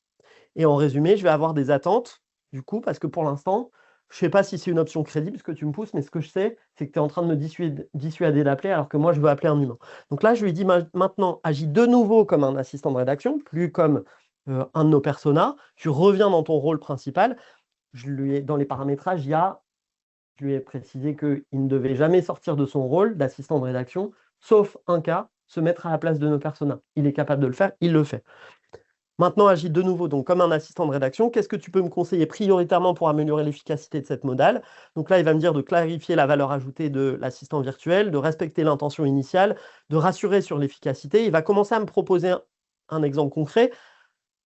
S2: Et en résumé, je vais avoir des attentes, du coup, parce que pour l'instant, je ne sais pas si c'est une option crédible, ce que tu me pousses, mais ce que je sais, c'est que tu es en train de me dissuader d'appeler, alors que moi, je veux appeler un humain. Donc là, je lui dis maintenant, agis de nouveau comme un assistant de rédaction, plus comme un de nos personas. Tu reviens dans ton rôle principal. Dans les paramétrages, je lui ai précisé qu'il ne devait jamais sortir de son rôle d'assistant de rédaction, sauf un cas, se mettre à la place de nos personas. Il est capable de le faire, il le fait. Maintenant, agis de nouveau donc comme un assistant de rédaction. Qu'est-ce que tu peux me conseiller prioritairement pour améliorer l'efficacité de cette modale? Donc là, il va me dire de clarifier la valeur ajoutée de l'assistant virtuel, de respecter l'intention initiale, de rassurer sur l'efficacité. Il va commencer à me proposer un exemple concret.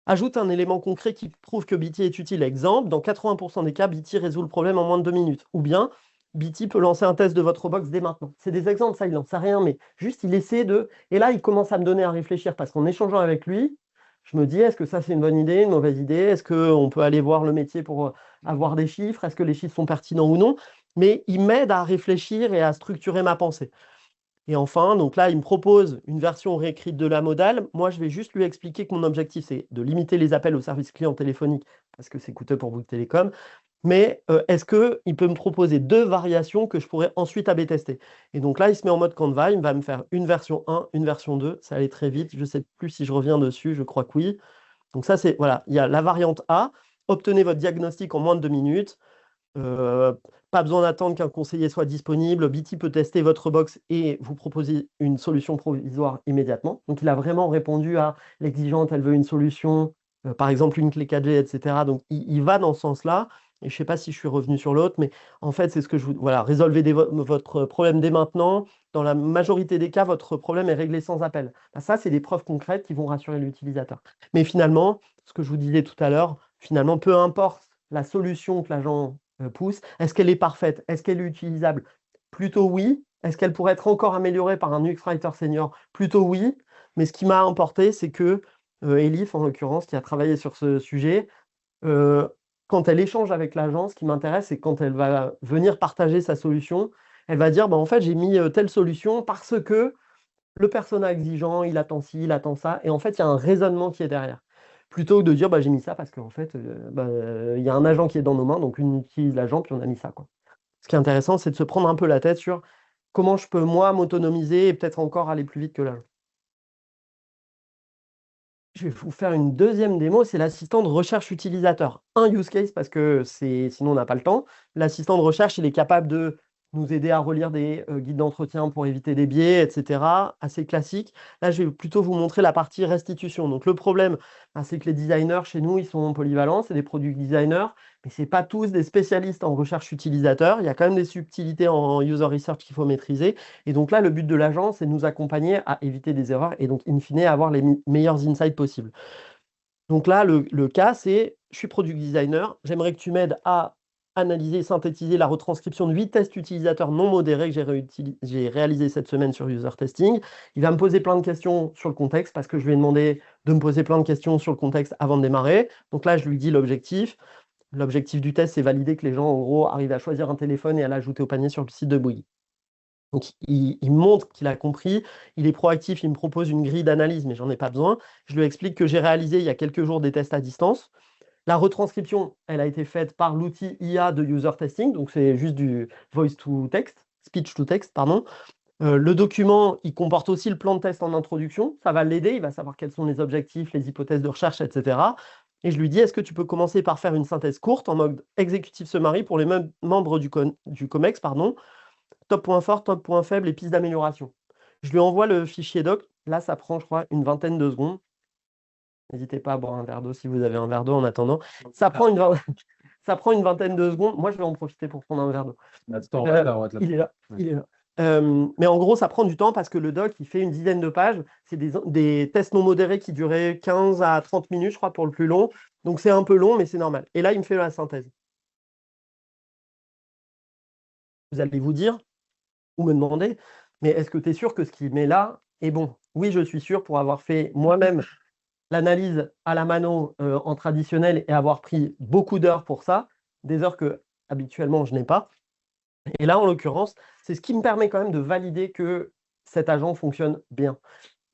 S2: Ajoute un élément concret qui prouve que BT est utile. Exemple, dans 80% des cas, BT résout le problème en moins de 2 minutes. Ou bien, BT peut lancer un test de votre box dès maintenant. C'est des exemples, ça, il n'en sait rien, mais juste, il essaie de... Et là, il commence à me donner à réfléchir parce qu'en échangeant avec lui, je me dis, est-ce que ça, c'est une bonne idée, une mauvaise idée? Est-ce qu'on peut aller voir le métier pour avoir des chiffres? Est-ce que les chiffres sont pertinents ou non? Mais il m'aide à réfléchir et à structurer ma pensée. Et enfin, donc là, il me propose une version réécrite de la modale. Moi, je vais juste lui expliquer que mon objectif, c'est de limiter les appels au service client téléphonique parce que c'est coûteux pour Bouygues Télécom. Mais est-ce qu'il peut me proposer 2 variations que je pourrais ensuite A/B tester? Et donc là, il se met en mode Canva, il va me faire une version 1, une version 2. Ça allait très vite. Je ne sais plus si je reviens dessus, je crois que oui. Donc ça, c'est, voilà, il y a la variante A. Obtenez votre diagnostic en moins de 2 minutes. Pas besoin d'attendre qu'un conseiller soit disponible. BT peut tester votre box et vous proposer une solution provisoire immédiatement. Donc, il a vraiment répondu à l'exigente, elle veut une solution, par exemple une clé 4G, etc. Donc, il va dans ce sens-là. Et je ne sais pas si je suis revenu sur l'autre, mais en fait, c'est ce que je vous... Voilà, résolvez votre problème dès maintenant. Dans la majorité des cas, votre problème est réglé sans appel. Ben, ça, c'est des preuves concrètes qui vont rassurer l'utilisateur. Mais finalement, ce que je vous disais tout à l'heure, finalement, peu importe la solution que l'agent pousse. Est-ce qu'elle est parfaite? Est-ce qu'elle est utilisable? Plutôt oui. Est-ce qu'elle pourrait être encore améliorée par un UX Writer senior? Plutôt oui. Mais ce qui m'a importé, c'est que Elif, en l'occurrence, qui a travaillé sur ce sujet, quand elle échange avec l'agence, ce qui m'intéresse, c'est quand elle va venir partager sa solution, elle va dire, bah, en fait, j'ai mis telle solution parce que le persona exigeant, il attend ci, il attend ça. Et en fait, il y a un raisonnement qui est derrière. Plutôt que de dire, bah, j'ai mis ça parce qu'en fait, il y a un agent qui est dans nos mains, donc on utilise l'agent, puis on a mis ça, quoi. Ce qui est intéressant, c'est de se prendre un peu la tête sur comment je peux, moi, m'autonomiser et peut-être encore aller plus vite que l'agent. Je vais vous faire une deuxième démo, c'est l'assistant de recherche utilisateur. Un use case parce que sinon on n'a pas le temps. L'assistant de recherche, il est capable de nous aider à relire des guides d'entretien pour éviter des biais, etc. Assez classique. Là, je vais plutôt vous montrer la partie restitution. Donc le problème, c'est que les designers chez nous, ils sont polyvalents, c'est des product designers, mais ce n'est pas tous des spécialistes en recherche utilisateur. Il y a quand même des subtilités en user research qu'il faut maîtriser. Et donc là, le but de l'agence, c'est de nous accompagner à éviter des erreurs et donc, in fine, à avoir les meilleurs insights possibles. Donc là, le cas, c'est je suis product designer, j'aimerais que tu m'aides à analyser et synthétiser la retranscription de 8 tests utilisateurs non modérés que j'ai réalisés cette semaine sur user testing. Il va me poser plein de questions sur le contexte parce que je lui ai demandé de me poser plein de questions sur le contexte avant de démarrer. Donc là, je lui dis l'objectif. L'objectif du test, c'est valider que les gens, en gros, arrivent à choisir un téléphone et à l'ajouter au panier sur le site de Bouygues. Donc, il montre qu'il a compris, il est proactif, il me propose une grille d'analyse, mais j'en ai pas besoin. Je lui explique que j'ai réalisé il y a quelques jours des tests à distance. La retranscription, elle a été faite par l'outil IA de user testing, donc c'est juste du voice to text, speech to text, pardon. Le document, il comporte aussi le plan de test en introduction. Ça va l'aider, il va savoir quels sont les objectifs, les hypothèses de recherche, etc. Et je lui dis, est-ce que tu peux commencer par faire une synthèse courte en mode executive summary pour les membres du COMEX, pardon, top point fort, top point faible et pistes d'amélioration. Je lui envoie le fichier doc. Là, ça prend, je crois, une vingtaine de secondes. N'hésitez pas à boire un verre d'eau si vous avez un verre d'eau en attendant. Ça prend ça prend une vingtaine de secondes. Moi, je vais en profiter pour prendre un verre d'eau. Il est là.
S1: Ouais.
S2: Il est là. Mais en gros, ça prend du temps parce que le doc, il fait une dizaine de pages. C'est des tests non modérés qui duraient 15 à 30 minutes, je crois, pour le plus long. Donc, c'est un peu long, mais c'est normal. Et là, il me fait la synthèse. Vous allez vous dire, ou me demander, mais est-ce que tu es sûr que ce qu'il met là est bon? Oui, je suis sûr pour avoir fait moi-même l'analyse à la mano en traditionnel et avoir pris beaucoup d'heures pour ça, des heures que habituellement je n'ai pas. Et là, en l'occurrence, c'est ce qui me permet quand même de valider que cet agent fonctionne bien.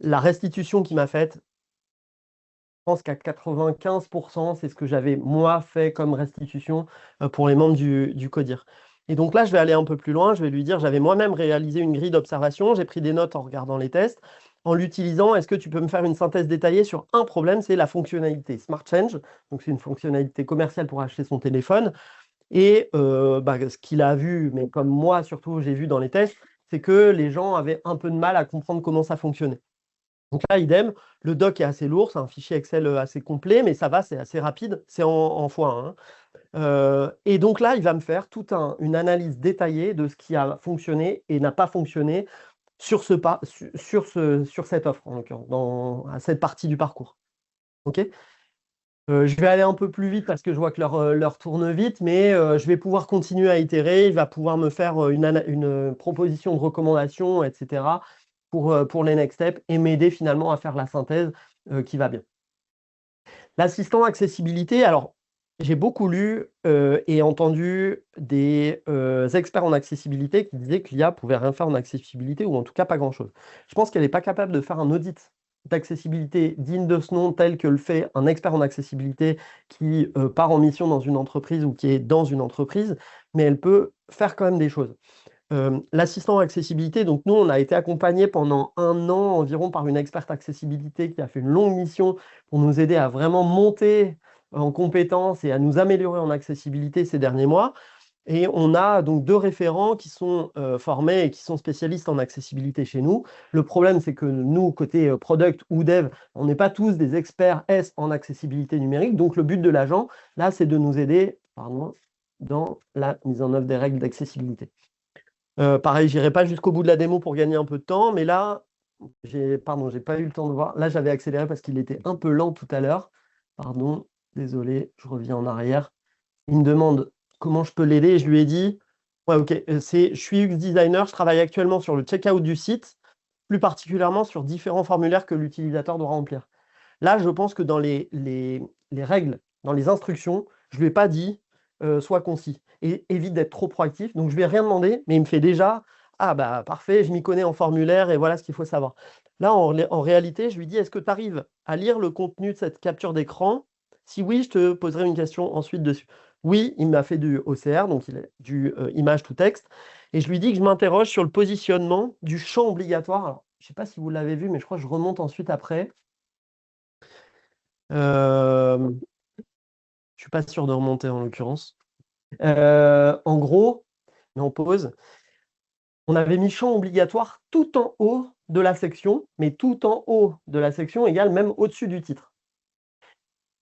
S2: La restitution qu'il m'a faite, je pense qu'à 95%, c'est ce que j'avais moi fait comme restitution pour les membres du CODIR. Et donc là, je vais aller un peu plus loin, je vais lui dire, j'avais moi-même réalisé une grille d'observation, j'ai pris des notes en regardant les tests, en l'utilisant, est-ce que tu peux me faire une synthèse détaillée sur un problème, c'est la fonctionnalité Smart Change, donc c'est une fonctionnalité commerciale pour acheter son téléphone, et ce qu'il a vu, mais comme moi surtout j'ai vu dans les tests, c'est que les gens avaient un peu de mal à comprendre comment ça fonctionnait. Donc là, idem, le doc est assez lourd, c'est un fichier Excel assez complet, mais ça va, c'est assez rapide, c'est en x1. Et donc là, il va me faire toute une analyse détaillée de ce qui a fonctionné et n'a pas fonctionné sur cette offre, en l'occurrence, à cette partie du parcours. OK. Je vais aller un peu plus vite parce que je vois que l'heure tourne vite, mais je vais pouvoir continuer à itérer. Il va pouvoir me faire une proposition de recommandation, etc. pour les next steps et m'aider finalement à faire la synthèse qui va bien. L'assistant accessibilité, alors j'ai beaucoup lu et entendu des experts en accessibilité qui disaient que l'IA pouvait rien faire en accessibilité ou en tout cas pas grand-chose. Je pense qu'elle n'est pas capable de faire un audit d'accessibilité digne de ce nom tel que le fait un expert en accessibilité qui part en mission dans une entreprise ou qui est dans une entreprise, mais elle peut faire quand même des choses. L'assistant accessibilité, donc nous, on a été accompagnés pendant 1 an environ par une experte accessibilité qui a fait une longue mission pour nous aider à vraiment monter en compétences et à nous améliorer en accessibilité ces derniers mois. Et on a donc 2 référents qui sont formés et qui sont spécialistes en accessibilité chez nous. Le problème, c'est que nous, côté product ou dev, on n'est pas tous des experts S en accessibilité numérique. Donc le but de l'agent, là, c'est de nous aider, dans la mise en œuvre des règles d'accessibilité. Pareil, j'irai pas jusqu'au bout de la démo pour gagner un peu de temps, mais là, j'ai pas eu le temps de voir. Là, j'avais accéléré parce qu'il était un peu lent tout à l'heure. Pardon, désolé, je reviens en arrière. Il me demande comment je peux l'aider et je lui ai dit, ouais, ok, je suis UX designer, je travaille actuellement sur le checkout du site, plus particulièrement sur différents formulaires que l'utilisateur doit remplir. Là, je pense que dans les règles, dans les instructions, je ne lui ai pas dit sois concis et évite d'être trop proactif. Donc, je ne lui ai rien demandé, mais il me fait déjà ah, bah parfait, je m'y connais en formulaire et voilà ce qu'il faut savoir. Là, en réalité, je lui dis est-ce que tu arrives à lire le contenu de cette capture d'écran? Si oui, je te poserai une question ensuite dessus. Oui, il m'a fait du OCR, donc il a du image to texte. Et je lui dis que je m'interroge sur le positionnement du champ obligatoire. Alors, je ne sais pas si vous l'avez vu, mais je crois que je remonte ensuite après. Je ne suis pas sûr de remonter en l'occurrence. En gros, mais on pause, on avait mis champ obligatoire tout en haut de la section, mais tout en haut de la section égale même au-dessus du titre.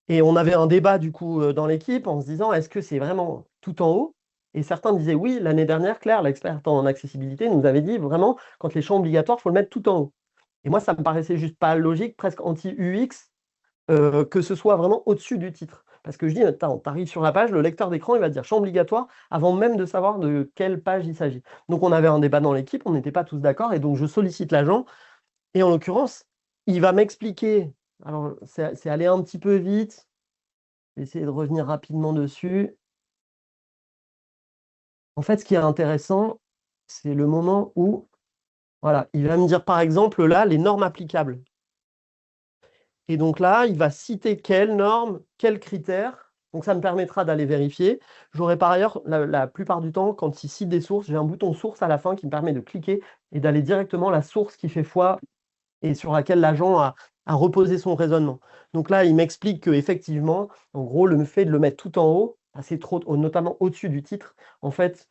S2: Et on avait un débat du coup dans l'équipe en se disant est-ce que c'est vraiment tout en haut? Et certains disaient oui, l'année dernière, Claire, l'experte en accessibilité, nous avait dit vraiment quand les champs obligatoires, il faut le mettre tout en haut. Et moi, ça me paraissait juste pas logique, presque anti-UX, que ce soit vraiment au-dessus du titre. Parce que je dis, attends, tu arrives sur la page, le lecteur d'écran, il va te dire champ obligatoire avant même de savoir de quelle page il s'agit. Donc on avait un débat dans l'équipe, on n'était pas tous d'accord, et donc je sollicite l'agent, et en l'occurrence, il va m'expliquer. Alors, c'est allé un petit peu vite, je vais essayer de revenir rapidement dessus. En fait, ce qui est intéressant, c'est le moment où, voilà, il va me dire par exemple là, les normes applicables. Et donc là, il va citer quelles normes, quels critères. Donc, ça me permettra d'aller vérifier. J'aurai par ailleurs, la plupart du temps, quand il cite des sources, j'ai un bouton source à la fin qui me permet de cliquer et d'aller directement à la source qui fait foi et sur laquelle l'agent a reposé son raisonnement. Donc là, il m'explique qu'effectivement, en gros, le fait de le mettre tout en haut, c'est trop, notamment au-dessus du titre, en fait,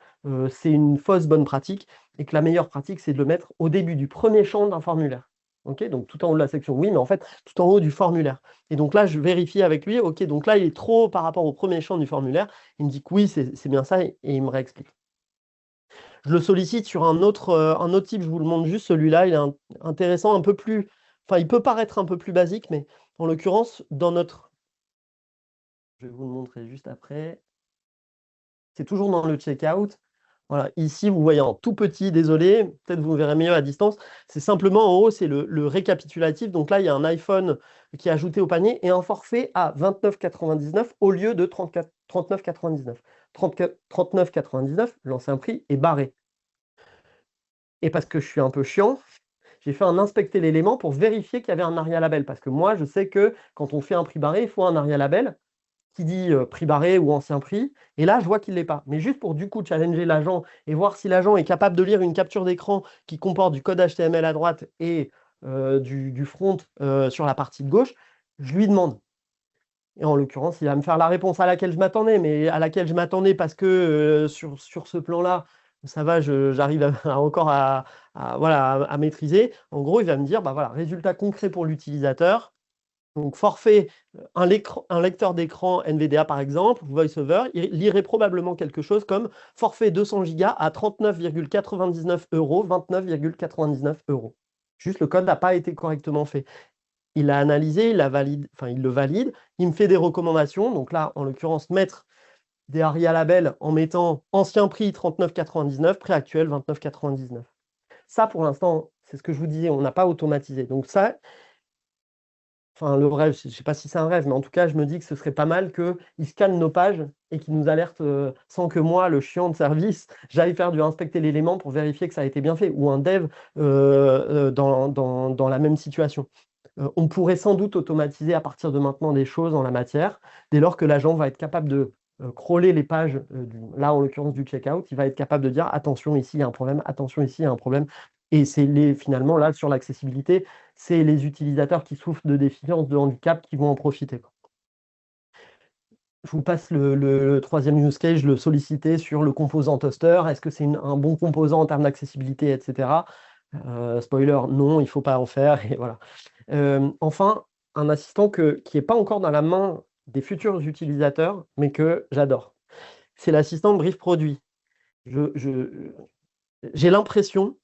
S2: c'est une fausse bonne pratique et que la meilleure pratique, c'est de le mettre au début du premier champ d'un formulaire. Ok, donc tout en haut de la section, oui, mais en fait, tout en haut du formulaire. Et donc là, je vérifie avec lui, ok, donc là, il est trop par rapport au premier champ du formulaire. Il me dit que oui, c'est bien ça, et il me réexplique. Je le sollicite sur un autre type, je vous le montre juste, celui-là, il est intéressant, un peu plus, enfin, il peut paraître un peu plus basique, mais en l'occurrence, dans notre, je vais vous le montrer juste après, c'est toujours dans le checkout. Voilà, ici, vous voyez en tout petit, désolé, peut-être vous verrez mieux à distance, c'est simplement en haut, c'est le récapitulatif. Donc là, il y a un iPhone qui est ajouté au panier et un forfait à 29,99 au lieu de 39,99. 39,99, l'ancien prix est barré. Et parce que je suis un peu chiant, j'ai fait un inspecter l'élément pour vérifier qu'il y avait un ARIA label. Parce que moi, je sais que quand on fait un prix barré, il faut un ARIA label qui dit prix barré ou ancien prix. Et là, je vois qu'il ne l'est pas. Mais juste pour du coup challenger l'agent et voir si l'agent est capable de lire une capture d'écran qui comporte du code HTML à droite et du front sur la partie de gauche, je lui demande. Et en l'occurrence, il va me faire la réponse à laquelle je m'attendais, mais à laquelle je m'attendais parce que sur ce plan-là, ça va, j'arrive encore voilà, à maîtriser. En gros, il va me dire, bah voilà, résultat concret pour l'utilisateur. Donc, forfait, un lecteur d'écran NVDA par exemple, VoiceOver, il lirait probablement quelque chose comme forfait 200 Go à 39,99 euros, 29,99 euros. Juste le code n'a pas été correctement fait. Il l'a analysé, il le valide, il me fait des recommandations. Donc là, en l'occurrence, mettre des ARIA labels en mettant ancien prix 39,99, prix actuel 29,99. Ça, pour l'instant, c'est ce que je vous disais, on n'a pas automatisé. Donc ça, enfin le rêve, je ne sais pas si c'est un rêve, mais en tout cas, je me dis que ce serait pas mal qu'ils scannent nos pages et qu'ils nous alertent sans que moi, le chiant de service, j'aille faire du inspecter l'élément pour vérifier que ça a été bien fait, ou un dev dans la même situation. On pourrait sans doute automatiser à partir de maintenant des choses en la matière, dès lors que l'agent va être capable de crawler les pages, là en l'occurrence du checkout, il va être capable de dire attention ici il y a un problème, attention ici il y a un problème. Et c'est finalement là sur l'accessibilité, c'est les utilisateurs qui souffrent de déficience, de handicap qui vont en profiter, quoi. Je vous passe le troisième use case, je le sollicitais sur le composant toaster. Est-ce que c'est un bon composant en termes d'accessibilité, etc. Spoiler, non, il ne faut pas en faire. Et voilà. Enfin, un assistant qui n'est pas encore dans la main des futurs utilisateurs, mais que j'adore. C'est l'assistant brief produit. J'ai l'impression,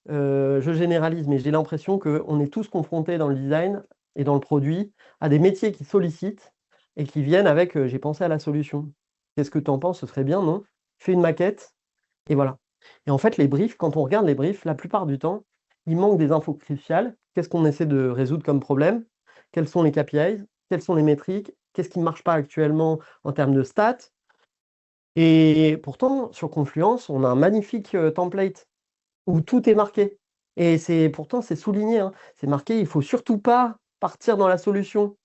S2: je généralise, mais j'ai l'impression qu'on est tous confrontés dans le design et dans le produit à des métiers qui sollicitent et qui viennent avec j'ai pensé à la solution. Qu'est-ce que tu en penses? Ce serait bien, non? Fais une maquette et voilà. Et en fait, les briefs, quand on regarde les briefs, la plupart du temps, il manque des infos cruciales. Qu'est-ce qu'on essaie de résoudre comme problème? Quels sont les KPIs? Quelles sont les métriques? Qu'est-ce qui ne marche pas actuellement en termes de stats? Et pourtant, sur Confluence, on a un magnifique template où tout est marqué. Et pourtant, c'est souligné, hein. C'est marqué, il ne faut surtout pas partir dans la solution.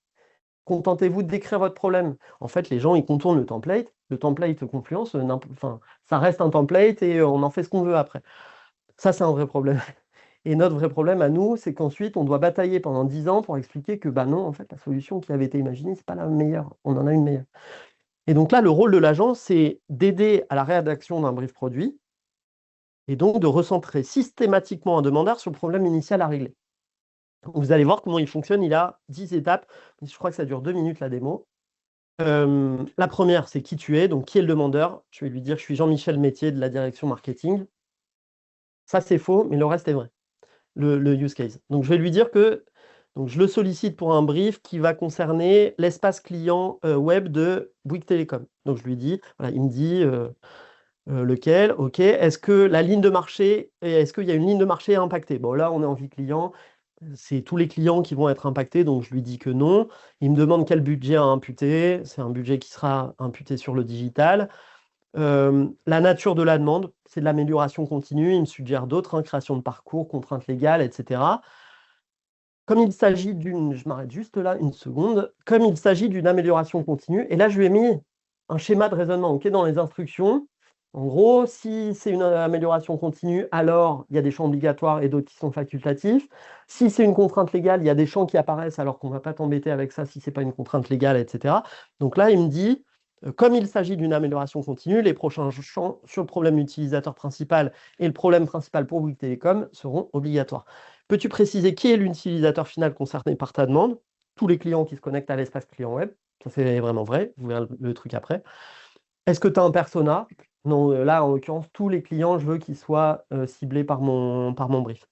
S2: Contentez-vous de décrire votre problème. En fait, les gens, ils contournent le template. Le template Confluence, enfin, ça reste un template et on en fait ce qu'on veut après. Ça, c'est un vrai problème. Et notre vrai problème à nous, c'est qu'ensuite, on doit batailler pendant 10 ans pour expliquer que bah non, en fait, la solution qui avait été imaginée, ce n'est pas la meilleure. On en a une meilleure. Et donc là, le rôle de l'agent, c'est d'aider à la rédaction d'un brief produit et donc de recentrer systématiquement un demandeur sur le problème initial à régler. Vous allez voir comment il fonctionne. Il a 10 étapes. Je crois que ça dure 2 minutes la démo. La première, c'est qui tu es, donc qui est le demandeur. Je vais lui dire, je suis Jean-Michel Métier de la direction marketing. Ça, c'est faux, mais le reste est vrai, le use case. Donc, je vais lui dire que donc, je le sollicite pour un brief qui va concerner l'espace client web de Bouygues Télécom. Donc, je lui dis, voilà, il me dit lequel, ok, est-ce que la ligne de marché, est-ce qu'il y a une ligne de marché impactée? Bon, là, on est en vie client. C'est tous les clients qui vont être impactés, donc je lui dis que non. Il me demande quel budget à imputer. C'est un budget qui sera imputé sur le digital. La nature de la demande, c'est de l'amélioration continue. Il me suggère d'autres, hein, création de parcours, contraintes légales, etc. comme il s'agit d'une, je m'arrête juste là une seconde, comme il s'agit d'une amélioration continue, et là je lui ai mis un schéma de raisonnement dans les instructions. En gros, si c'est une amélioration continue, alors il y a des champs obligatoires et d'autres qui sont facultatifs. Si c'est une contrainte légale, il y a des champs qui apparaissent alors qu'on ne va pas t'embêter avec ça si ce n'est pas une contrainte légale, etc. Donc là, il me dit, comme il s'agit d'une amélioration continue, les prochains champs sur le problème utilisateur principal et le problème principal pour Bouygues Télécom seront obligatoires. Peux-tu préciser qui est l'utilisateur final concerné par ta demande? Tous les clients qui se connectent à l'espace client web. Ça, c'est vraiment vrai. Vous verrez le truc après. Est-ce que tu as un persona? Non, là, en l'occurrence, tous les clients, je veux qu'ils soient ciblés par mon brief.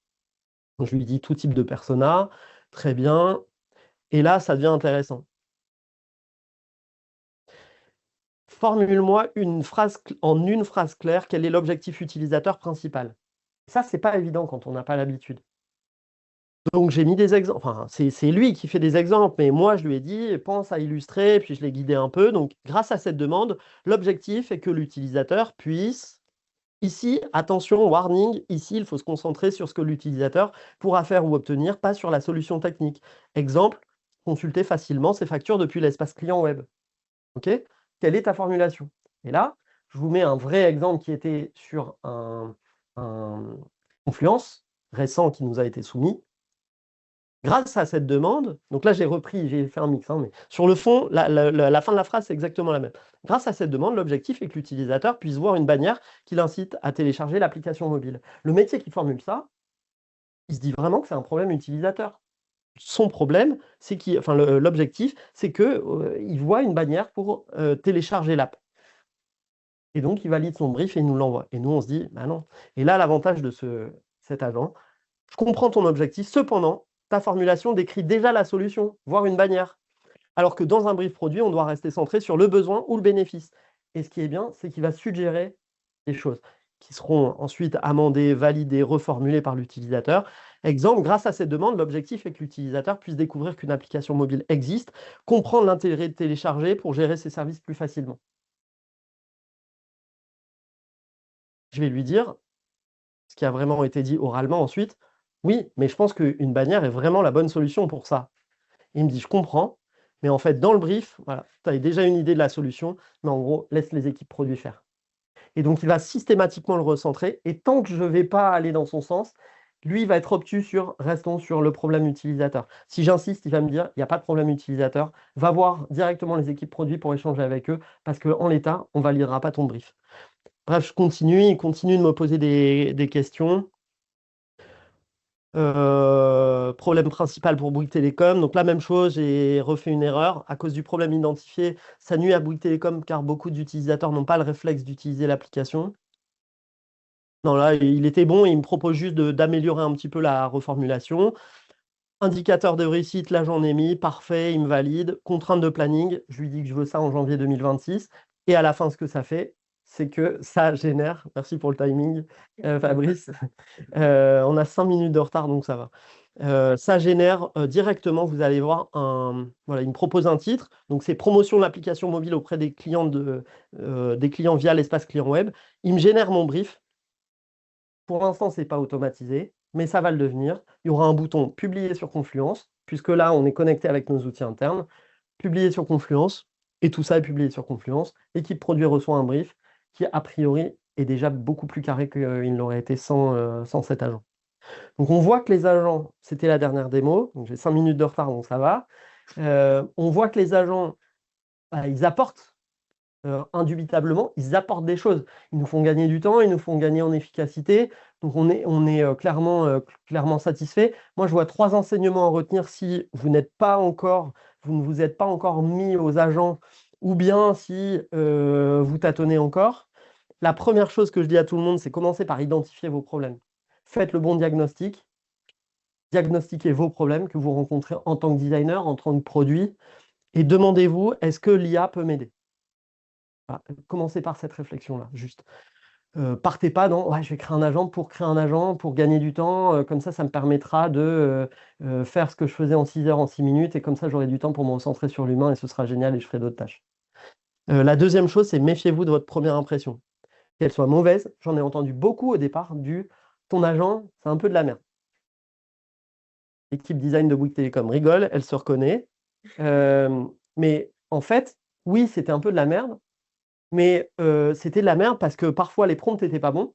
S2: Donc, je lui dis tout type de persona. Très bien. Et là, ça devient intéressant. Formule-moi en une phrase claire, quel est l'objectif utilisateur principal? Ça, c'est pas évident quand on n'a pas l'habitude. Donc j'ai mis des exemples, enfin c'est lui qui fait des exemples, mais moi je lui ai dit, pense à illustrer, puis je l'ai guidé un peu. Donc grâce à cette demande, l'objectif est que l'utilisateur puisse, ici, attention, warning, ici il faut se concentrer sur ce que l'utilisateur pourra faire ou obtenir, pas sur la solution technique. Exemple, consulter facilement ses factures depuis l'espace client web. Ok? Quelle est ta formulation? Et là, je vous mets un vrai exemple qui était sur un Confluence récent qui nous a été soumis. Grâce à cette demande, donc là j'ai fait un mix, mais sur le fond, la fin de la phrase, c'est exactement la même. Grâce à cette demande, l'objectif est que l'utilisateur puisse voir une bannière qui l'incite à télécharger l'application mobile. Le métier qui formule ça, il se dit vraiment que c'est un problème utilisateur. Son problème, c'est l'objectif, c'est qu'il voit une bannière pour télécharger l'app. Et donc, il valide son brief et il nous l'envoie. Et nous, on se dit, bah non. Et là, l'avantage de cet agent, je comprends ton objectif, cependant, ta formulation décrit déjà la solution, voire une bannière. Alors que dans un brief produit, on doit rester centré sur le besoin ou le bénéfice. Et ce qui est bien, c'est qu'il va suggérer des choses qui seront ensuite amendées, validées, reformulées par l'utilisateur. Exemple, grâce à cette demande, l'objectif est que l'utilisateur puisse découvrir qu'une application mobile existe, comprendre l'intérêt de télécharger pour gérer ses services plus facilement. Je vais lui dire, ce qui a vraiment été dit oralement ensuite, oui, mais je pense qu'une bannière est vraiment la bonne solution pour ça. Il me dit, je comprends, mais en fait, dans le brief, voilà, tu as déjà une idée de la solution, mais en gros, laisse les équipes produits faire. Et donc, il va systématiquement le recentrer, et tant que je ne vais pas aller dans son sens, lui, il va être obtus sur, restons sur le problème utilisateur. Si j'insiste, il va me dire, il n'y a pas de problème utilisateur, va voir directement les équipes produits pour échanger avec eux, parce qu'en l'état, on ne validera pas ton brief. Bref, il continue de me poser des questions. Problème principal pour Bouygues Télécom. Donc la même chose, j'ai refait une erreur. À cause du problème identifié, ça nuit à Bouygues Télécom car beaucoup d'utilisateurs n'ont pas le réflexe d'utiliser l'application. Non, là, il était bon. Il me propose juste d'améliorer un petit peu la reformulation. Indicateur de réussite, là j'en ai mis. Parfait, il me valide. Contrainte de planning, je lui dis que je veux ça en janvier 2026. Et à la fin, ce que ça fait, c'est que ça génère, merci pour le timing, Fabrice, on a 5 minutes de retard, donc ça va. Ça génère directement, vous allez voir, voilà, il me propose un titre. Donc, c'est promotion de l'application mobile auprès des clients, des clients via l'espace client web. Il me génère mon brief. Pour l'instant, ce n'est pas automatisé, mais ça va le devenir. Il y aura un bouton publier sur Confluence, puisque là, on est connecté avec nos outils internes. Publier sur Confluence, et tout ça est publié sur Confluence. L'équipe produit reçoit un brief qui, a priori, est déjà beaucoup plus carré qu'il l'aurait été sans cet agent. Donc on voit que les agents, c'était la dernière démo, donc j'ai 5 minutes de retard, donc ça va. On voit que les agents, ils apportent, indubitablement, ils apportent des choses. Ils nous font gagner du temps, ils nous font gagner en efficacité, donc on est clairement satisfait. Moi, je vois 3 enseignements à retenir si vous ne vous êtes pas encore mis aux agents, ou bien si vous tâtonnez encore. La première chose que je dis à tout le monde, c'est commencer par identifier vos problèmes. Faites le bon diagnostic, diagnostiquez vos problèmes que vous rencontrez en tant que designer, en tant que produit, et demandez-vous, est-ce que l'IA peut m'aider? Voilà. Commencez par cette réflexion-là, juste. Partez pas dans ouais, je vais créer un agent pour créer un agent, pour gagner du temps, comme ça me permettra de faire ce que je faisais en 6 heures en 6 minutes, et comme ça j'aurai du temps pour me recentrer sur l'humain et ce sera génial et je ferai d'autres tâches. La deuxième chose, c'est méfiez-vous de votre première impression. Qu'elle soit mauvaise, j'en ai entendu beaucoup au départ ton agent, c'est un peu de la merde. l'équipe design de Bouygues Télécom rigole, elle se reconnaît. Mais en fait, oui, c'était un peu de la merde, mais c'était de la merde parce que parfois les prompts n'étaient pas bons,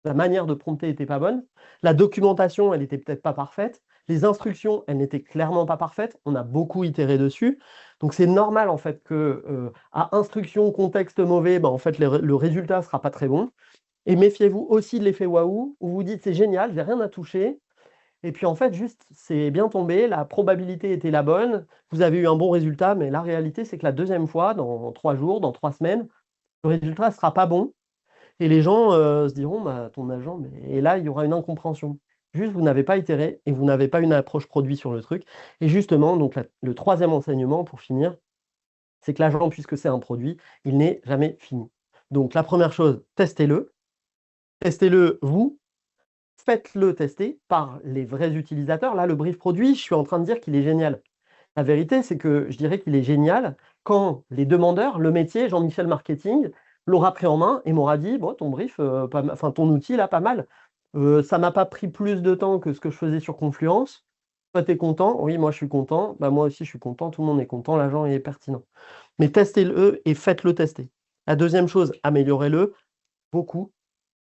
S2: la manière de prompter n'était pas bonne, la documentation, elle n'était peut-être pas parfaite, les instructions, elles n'étaient clairement pas parfaites, on a beaucoup itéré dessus. Donc c'est normal en fait que à instruction, contexte mauvais, en fait le résultat ne sera pas très bon. Et méfiez-vous aussi de l'effet waouh, où vous dites c'est génial, j'ai rien à toucher. Et puis en fait, juste, c'est bien tombé, la probabilité était la bonne, vous avez eu un bon résultat, mais la réalité, c'est que la deuxième fois, dans 3 jours, dans 3 semaines, le résultat ne sera pas bon. Et les gens se diront, bah, ton agent, et là, il y aura une incompréhension. Juste, vous n'avez pas itéré et vous n'avez pas une approche produit sur le truc. Et justement, donc le troisième enseignement, pour finir, c'est que l'agent, puisque c'est un produit, il n'est jamais fini. Donc la première chose, testez-le. Testez-le vous, faites-le tester par les vrais utilisateurs. Là, le brief produit, je suis en train de dire qu'il est génial. La vérité, c'est que je dirais qu'il est génial quand les demandeurs, le métier, Jean-Michel Marketing, l'aura pris en main et m'aura dit, bon, ton brief, ton outil, là, pas mal. Ça m'a pas pris plus de temps que ce que je faisais sur Confluence. Toi, tu es content? Oui, moi, je suis content. Bah, moi aussi, je suis content. Tout le monde est content. L'agent est pertinent. Mais testez-le et faites-le tester. La deuxième chose, améliorez-le beaucoup.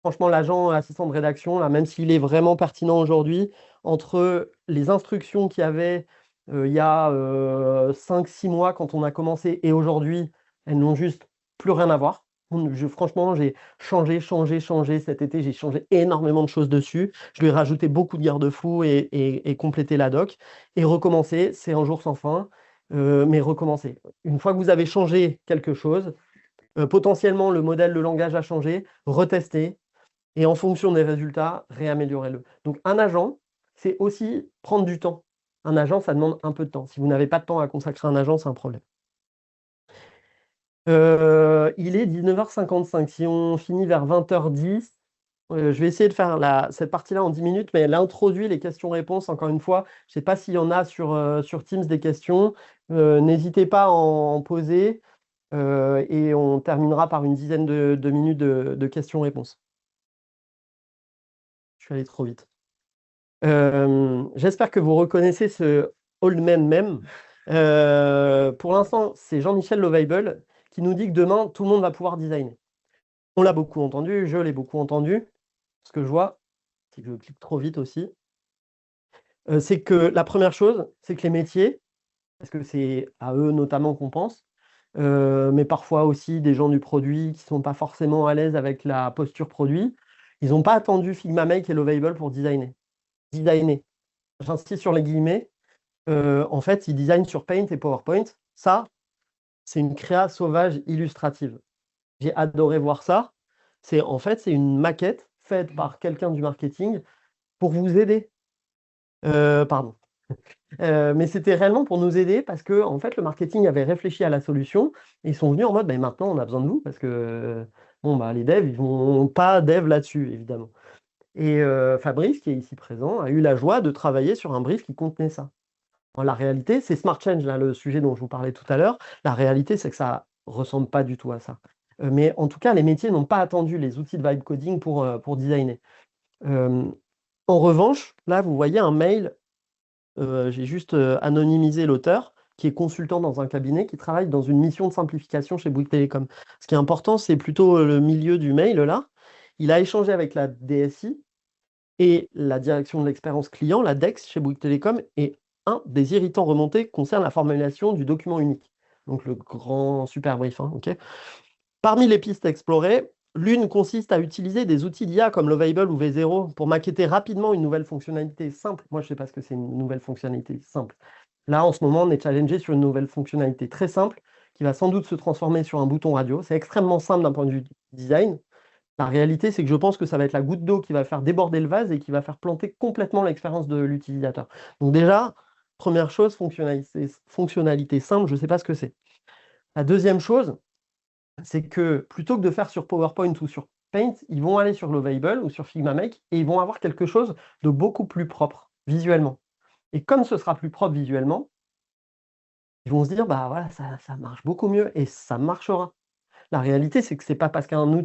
S2: Franchement, l'agent assistant de rédaction, là, même s'il est vraiment pertinent aujourd'hui, entre les instructions qu'il y avait il y a 5-6 mois quand on a commencé et aujourd'hui, elles n'ont juste plus rien à voir. Franchement, j'ai changé cet été, j'ai changé énormément de choses dessus. Je lui ai rajouté beaucoup de garde-fous et complété la doc. Et recommencer, c'est un jour sans fin, mais recommencer. Une fois que vous avez changé quelque chose, potentiellement le modèle, le langage a changé, retester, et en fonction des résultats, réaméliorez-le. Donc un agent, c'est aussi prendre du temps. Un agent, ça demande un peu de temps. Si vous n'avez pas de temps à consacrer à un agent, c'est un problème. Il est 19h55. Si on finit vers 20h10, je vais essayer de faire cette partie-là en 10 minutes, mais elle introduit les questions-réponses, encore une fois. Je ne sais pas s'il y en a sur Teams des questions. N'hésitez pas à en poser et on terminera par une dizaine de minutes de questions-réponses. Je suis allé trop vite. J'espère que vous reconnaissez ce old man meme. Pour l'instant, c'est Jean-Michel Lovaibel qui nous dit que demain, tout le monde va pouvoir designer. On l'a beaucoup entendu, je l'ai beaucoup entendu. Ce que je vois, c'est que je clique trop vite aussi. C'est que la première chose, c'est que les métiers, parce que c'est à eux notamment qu'on pense, mais parfois aussi des gens du produit qui ne sont pas forcément à l'aise avec la posture produit, ils n'ont pas attendu Figma Make et Lovaibel pour designer. Designer. J'insiste sur les guillemets. En fait, ils designent sur Paint et PowerPoint. Ça, c'est une créa sauvage illustrative. J'ai adoré voir ça. En fait, c'est une maquette faite par quelqu'un du marketing pour vous aider. Pardon. Mais c'était réellement pour nous aider parce que en fait, le marketing avait réfléchi à la solution et ils sont venus en mode maintenant, on a besoin de vous parce que les devs, ils vont pas dev là-dessus, évidemment. Et Fabrice, qui est ici présent, a eu la joie de travailler sur un brief qui contenait ça. La réalité, c'est Smart Change, là, le sujet dont je vous parlais tout à l'heure. La réalité, c'est que ça ne ressemble pas du tout à ça. Mais en tout cas, les métiers n'ont pas attendu les outils de vibe coding pour designer. En revanche, là, vous voyez un mail, j'ai juste anonymisé l'auteur, qui est consultant dans un cabinet, qui travaille dans une mission de simplification chez Bouygues Télécom. Ce qui est important, c'est plutôt le milieu du mail, là. Il a échangé avec la DSI et la direction de l'expérience client, la DEX, chez Bouygues Télécom, et un des irritants remontés concerne la formulation du document unique. Donc le grand super brief. Ok. Parmi les pistes explorées, l'une consiste à utiliser des outils d'IA comme Lovable ou V0 pour maqueter rapidement une nouvelle fonctionnalité simple. Moi, je ne sais pas ce que c'est une nouvelle fonctionnalité simple. Là, en ce moment, on est challengé sur une nouvelle fonctionnalité très simple qui va sans doute se transformer sur un bouton radio. C'est extrêmement simple d'un point de vue design. La réalité, c'est que je pense que ça va être la goutte d'eau qui va faire déborder le vase et qui va faire planter complètement l'expérience de l'utilisateur. Donc déjà, première chose, fonctionnalité simple, je ne sais pas ce que c'est. La deuxième chose, c'est que plutôt que de faire sur PowerPoint ou sur Paint, ils vont aller sur Lovable ou sur Figma Make et ils vont avoir quelque chose de beaucoup plus propre visuellement. Et comme ce sera plus propre visuellement, ils vont se dire, bah voilà, ça marche beaucoup mieux et ça marchera. La réalité, c'est que ce n'est pas parce qu'un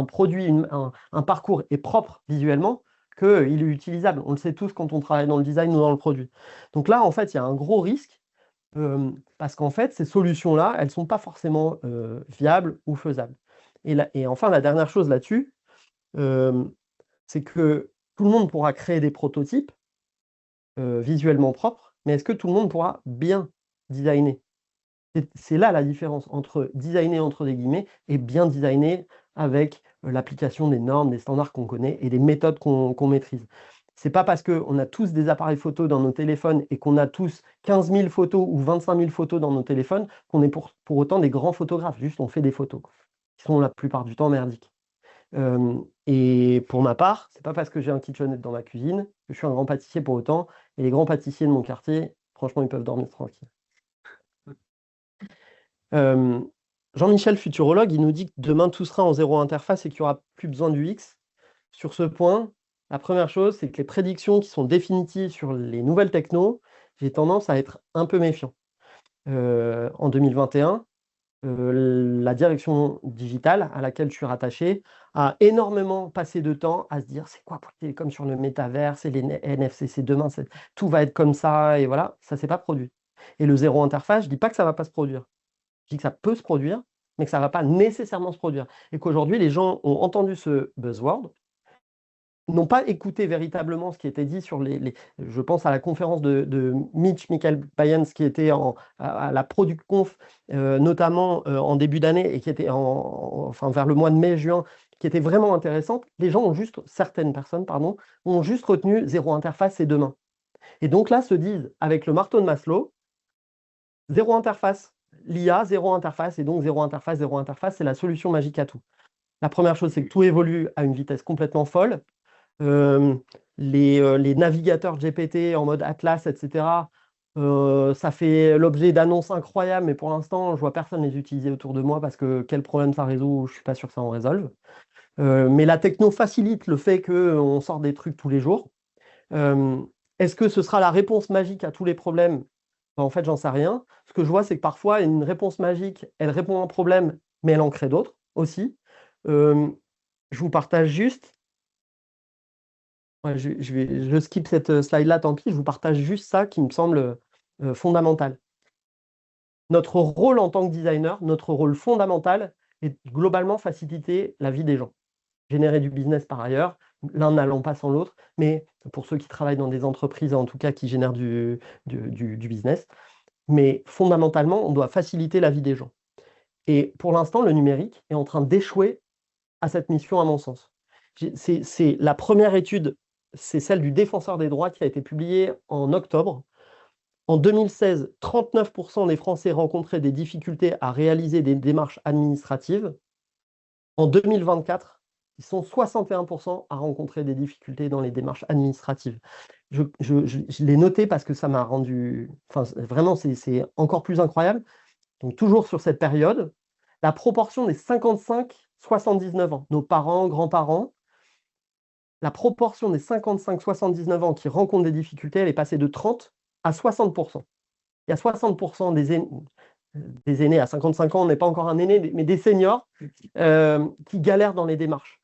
S2: produit, un parcours est propre visuellement qu'il est utilisable. On le sait tous quand on travaille dans le design ou dans le produit. Donc là, en fait, il y a un gros risque parce qu'en fait, ces solutions-là, elles ne sont pas forcément viables ou faisables. Et enfin, la dernière chose là-dessus, c'est que tout le monde pourra créer des prototypes visuellement propres, mais est-ce que tout le monde pourra bien designer? C'est là la différence entre designer entre des guillemets et bien designer avec l'application des normes, des standards qu'on connaît et des méthodes qu'on maîtrise. C'est pas parce qu'on a tous des appareils photo dans nos téléphones et qu'on a tous 15 000 photos ou 25 000 photos dans nos téléphones qu'on est pour autant des grands photographes. Juste, on fait des photos qui sont la plupart du temps merdiques. Et pour ma part, c'est pas parce que j'ai un kitchenette dans ma cuisine que je suis un grand pâtissier pour autant. Et les grands pâtissiers de mon quartier, franchement, ils peuvent dormir tranquille. Jean-Michel, futurologue, il nous dit que demain tout sera en zéro interface et qu'il n'y aura plus besoin du X. Sur ce point, la première chose, c'est que les prédictions qui sont définitives sur les nouvelles technos, j'ai tendance à être un peu méfiant. En 2021, la direction digitale à laquelle je suis rattaché a énormément passé de temps à se dire c'est quoi pour Télécom sur le métavers, et les NFCC demain, tout va être comme ça, et voilà, ça ne s'est pas produit. Et le zéro interface, je ne dis pas que ça ne va pas se produire. Je dis que ça peut se produire, mais que ça ne va pas nécessairement se produire. Et qu'aujourd'hui, les gens ont entendu ce buzzword, n'ont pas écouté véritablement ce qui était dit sur je pense à la conférence de Michael Bayens qui était à la ProductConf, notamment en début d'année et qui était enfin, vers le mois de mai-juin, qui était vraiment intéressante. Les gens certaines personnes, pardon, ont juste retenu zéro interface et demain. Et donc là, se disent, avec le marteau de Maslow, zéro interface, l'IA, zéro interface, et donc zéro interface, c'est la solution magique à tout. La première chose, c'est que tout évolue à une vitesse complètement folle. Les navigateurs GPT en mode Atlas, etc., ça fait l'objet d'annonces incroyables, mais pour l'instant, je vois personne les utiliser autour de moi parce que quel problème ça résout, je ne suis pas sûr que ça en résolve. Mais la techno facilite le fait qu'on sort des trucs tous les jours. Est-ce que ce sera la réponse magique à tous les problèmes? Ben, en fait, j'en sais rien. Ce que je vois, c'est que parfois, une réponse magique, elle répond à un problème, mais elle en crée d'autres aussi. Je vous partage juste. Ouais, je skip cette slide-là, tant pis. Je vous partage juste ça qui me semble fondamental. Notre rôle en tant que designer, notre rôle fondamental est globalement faciliter la vie des gens. Générer du business par ailleurs, l'un n'allant pas sans l'autre, mais pour ceux qui travaillent dans des entreprises, en tout cas qui génèrent du business. Mais fondamentalement, on doit faciliter la vie des gens. Et pour l'instant, le numérique est en train d'échouer à cette mission, à mon sens. C'est la première étude, c'est celle du Défenseur des droits qui a été publiée en octobre. En 2016, 39% des Français rencontraient des difficultés à réaliser des démarches administratives. En 2024, ils sont 61% à rencontrer des difficultés dans les démarches administratives. Je l'ai noté parce que ça m'a rendu... Enfin, vraiment, c'est encore plus incroyable. Donc, toujours sur cette période, la proportion des 55-79 ans, nos parents, grands-parents, la proportion des 55-79 ans qui rencontrent des difficultés, elle est passée de 30 à 60%. Il y a 60% des aînés à 55 ans, on n'est pas encore un aîné, mais des seniors qui galèrent dans les démarches.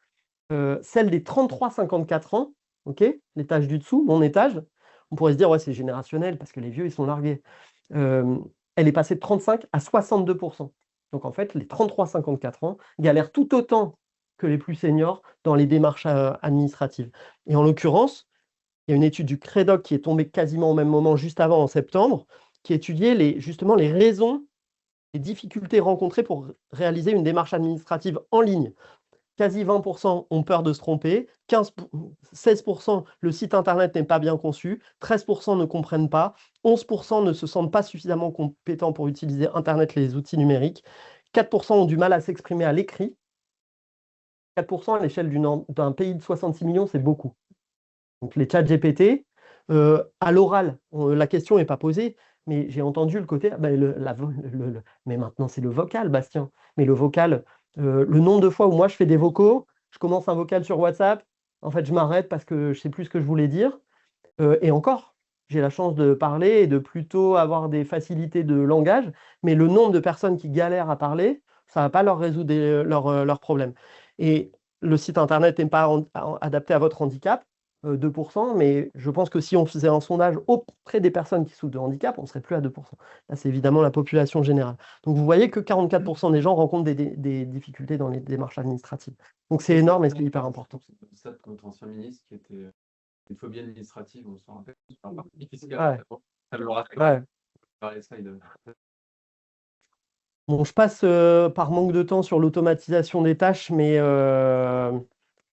S2: Celle des 33-54 ans, okay, l'étage du dessous, mon étage, on pourrait se dire ouais, c'est générationnel parce que les vieux, ils sont largués. Elle est passée de 35 à 62%. Donc en fait, les 33-54 ans galèrent tout autant que les plus seniors dans les démarches administratives. Et en l'occurrence, il y a une étude du CREDOC qui est tombée quasiment au même moment, juste avant, en septembre, qui étudiait justement les raisons, les difficultés rencontrées pour réaliser une démarche administrative en ligne. Quasi 20% ont peur de se tromper, 16% le site internet n'est pas bien conçu, 13% ne comprennent pas, 11% ne se sentent pas suffisamment compétents pour utiliser internet et les outils numériques, 4% ont du mal à s'exprimer à l'écrit. 4% à l'échelle d'un pays de 66 millions, c'est beaucoup. Donc les chats GPT, à l'oral, la question n'est pas posée, mais j'ai entendu le côté, mais maintenant c'est le vocal, Bastien. Mais le vocal, le nombre de fois où moi je fais des vocaux, je commence un vocal sur WhatsApp, en fait je m'arrête parce que je ne sais plus ce que je voulais dire, et encore, j'ai la chance de parler et de plutôt avoir des facilités de langage, mais le nombre de personnes qui galèrent à parler, ça ne va pas leur résoudre leurs problèmes. Et le site internet n'est pas adapté à votre handicap. 2%, mais je pense que si on faisait un sondage auprès des personnes qui souffrent de handicap, on ne serait plus à 2%. Là, c'est évidemment la population générale. Donc, vous voyez que 44% des gens rencontrent des difficultés dans les démarches administratives. Donc, c'est énorme et c'est hyper important.
S1: Ça, notre ancien ministre qui était une phobie administrative, on s'en rappelle, sur la partie fiscale.
S2: Ouais.
S1: Ça l'aura fait.
S2: Ouais. Bon, je passe par manque de temps sur l'automatisation des tâches, mais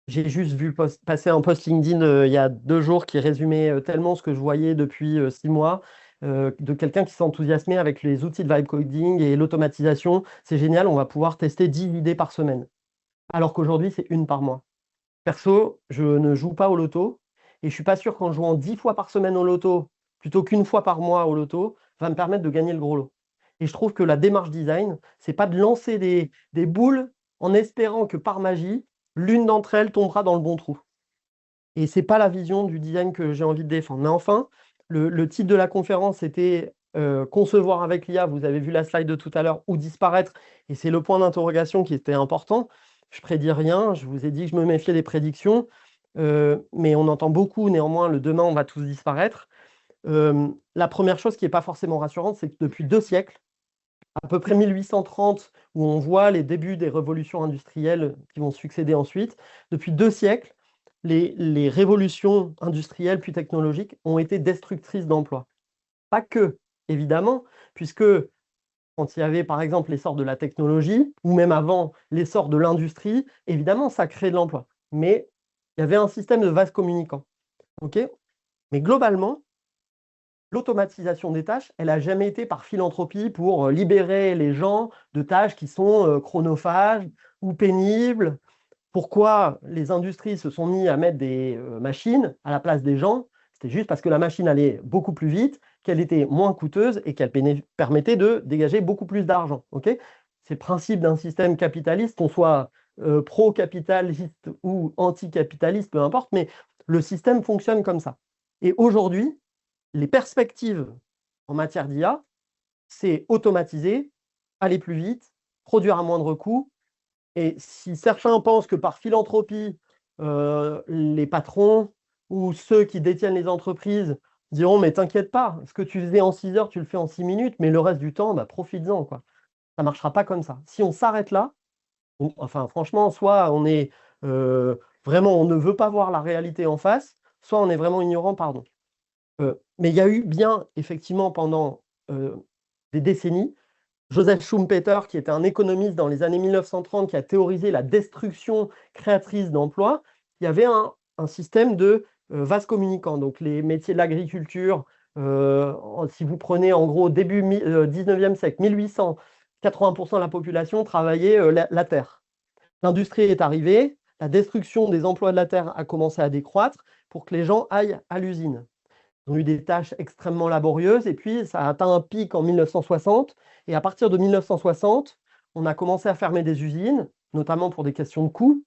S2: j'ai juste vu passer un post LinkedIn il y a 2 jours qui résumait tellement ce que je voyais depuis 6 mois, de quelqu'un qui s'enthousiasmait avec les outils de vibe coding et l'automatisation. C'est génial, on va pouvoir tester 10 idées par semaine, alors qu'aujourd'hui, c'est une par mois. Perso, je ne joue pas au loto et je ne suis pas sûr qu'en jouant 10 fois par semaine au loto, plutôt qu'une fois par mois au loto, va me permettre de gagner le gros lot. Et je trouve que la démarche design, c'est pas de lancer des boules en espérant que par magie, l'une d'entre elles tombera dans le bon trou. Et c'est pas la vision du design que j'ai envie de défendre. Mais enfin, le titre de la conférence était concevoir avec l'IA, vous avez vu la slide de tout à l'heure, ou disparaître. Et c'est le point d'interrogation qui était important. Je prédis rien, je vous ai dit que je me méfiais des prédictions, mais on entend beaucoup néanmoins le demain, on va tous disparaître. La première chose qui n'est pas forcément rassurante, c'est que depuis 2 siècles, à peu près 1830, où on voit les débuts des révolutions industrielles qui vont succéder ensuite, depuis 2 siècles, les révolutions industrielles puis technologiques ont été destructrices d'emplois. Pas que, évidemment, puisque quand il y avait par exemple l'essor de la technologie, ou même avant l'essor de l'industrie, évidemment, ça crée de l'emploi. Mais il y avait un système de vases communicants. Okay, mais globalement, l'automatisation des tâches, elle n'a jamais été par philanthropie pour libérer les gens de tâches qui sont chronophages ou pénibles. Pourquoi les industries se sont mis à mettre des machines à la place des gens? C'était juste parce que la machine allait beaucoup plus vite, qu'elle était moins coûteuse et qu'elle permettait de dégager beaucoup plus d'argent. Okay, c'est le principe d'un système capitaliste, qu'on soit pro-capitaliste ou anti-capitaliste, peu importe, mais le système fonctionne comme ça. Et aujourd'hui, les perspectives en matière d'IA, c'est automatiser, aller plus vite, produire à moindre coût. Et si certains pensent que par philanthropie, les patrons ou ceux qui détiennent les entreprises diront « mais t'inquiète pas, ce que tu faisais en 6 heures, tu le fais en 6 minutes, mais le reste du temps, bah, profites-en, quoi ». Ça ne marchera pas comme ça. Si on s'arrête là, enfin franchement, soit on est vraiment, on ne veut pas voir la réalité en face, soit on est vraiment ignorant, pardon. Mais il y a eu bien, effectivement, pendant des décennies, Joseph Schumpeter, qui était un économiste dans les années 1930, qui a théorisé la destruction créatrice d'emplois, il y avait un système de vases communicants. Donc les métiers de l'agriculture, si vous prenez en gros début 19e siècle, 1800, 80% de la population travaillait la terre. L'industrie est arrivée, la destruction des emplois de la terre a commencé à décroître pour que les gens aillent à l'usine. Ils ont eu des tâches extrêmement laborieuses et puis ça a atteint un pic en 1960. Et à partir de 1960, on a commencé à fermer des usines, notamment pour des questions de coûts.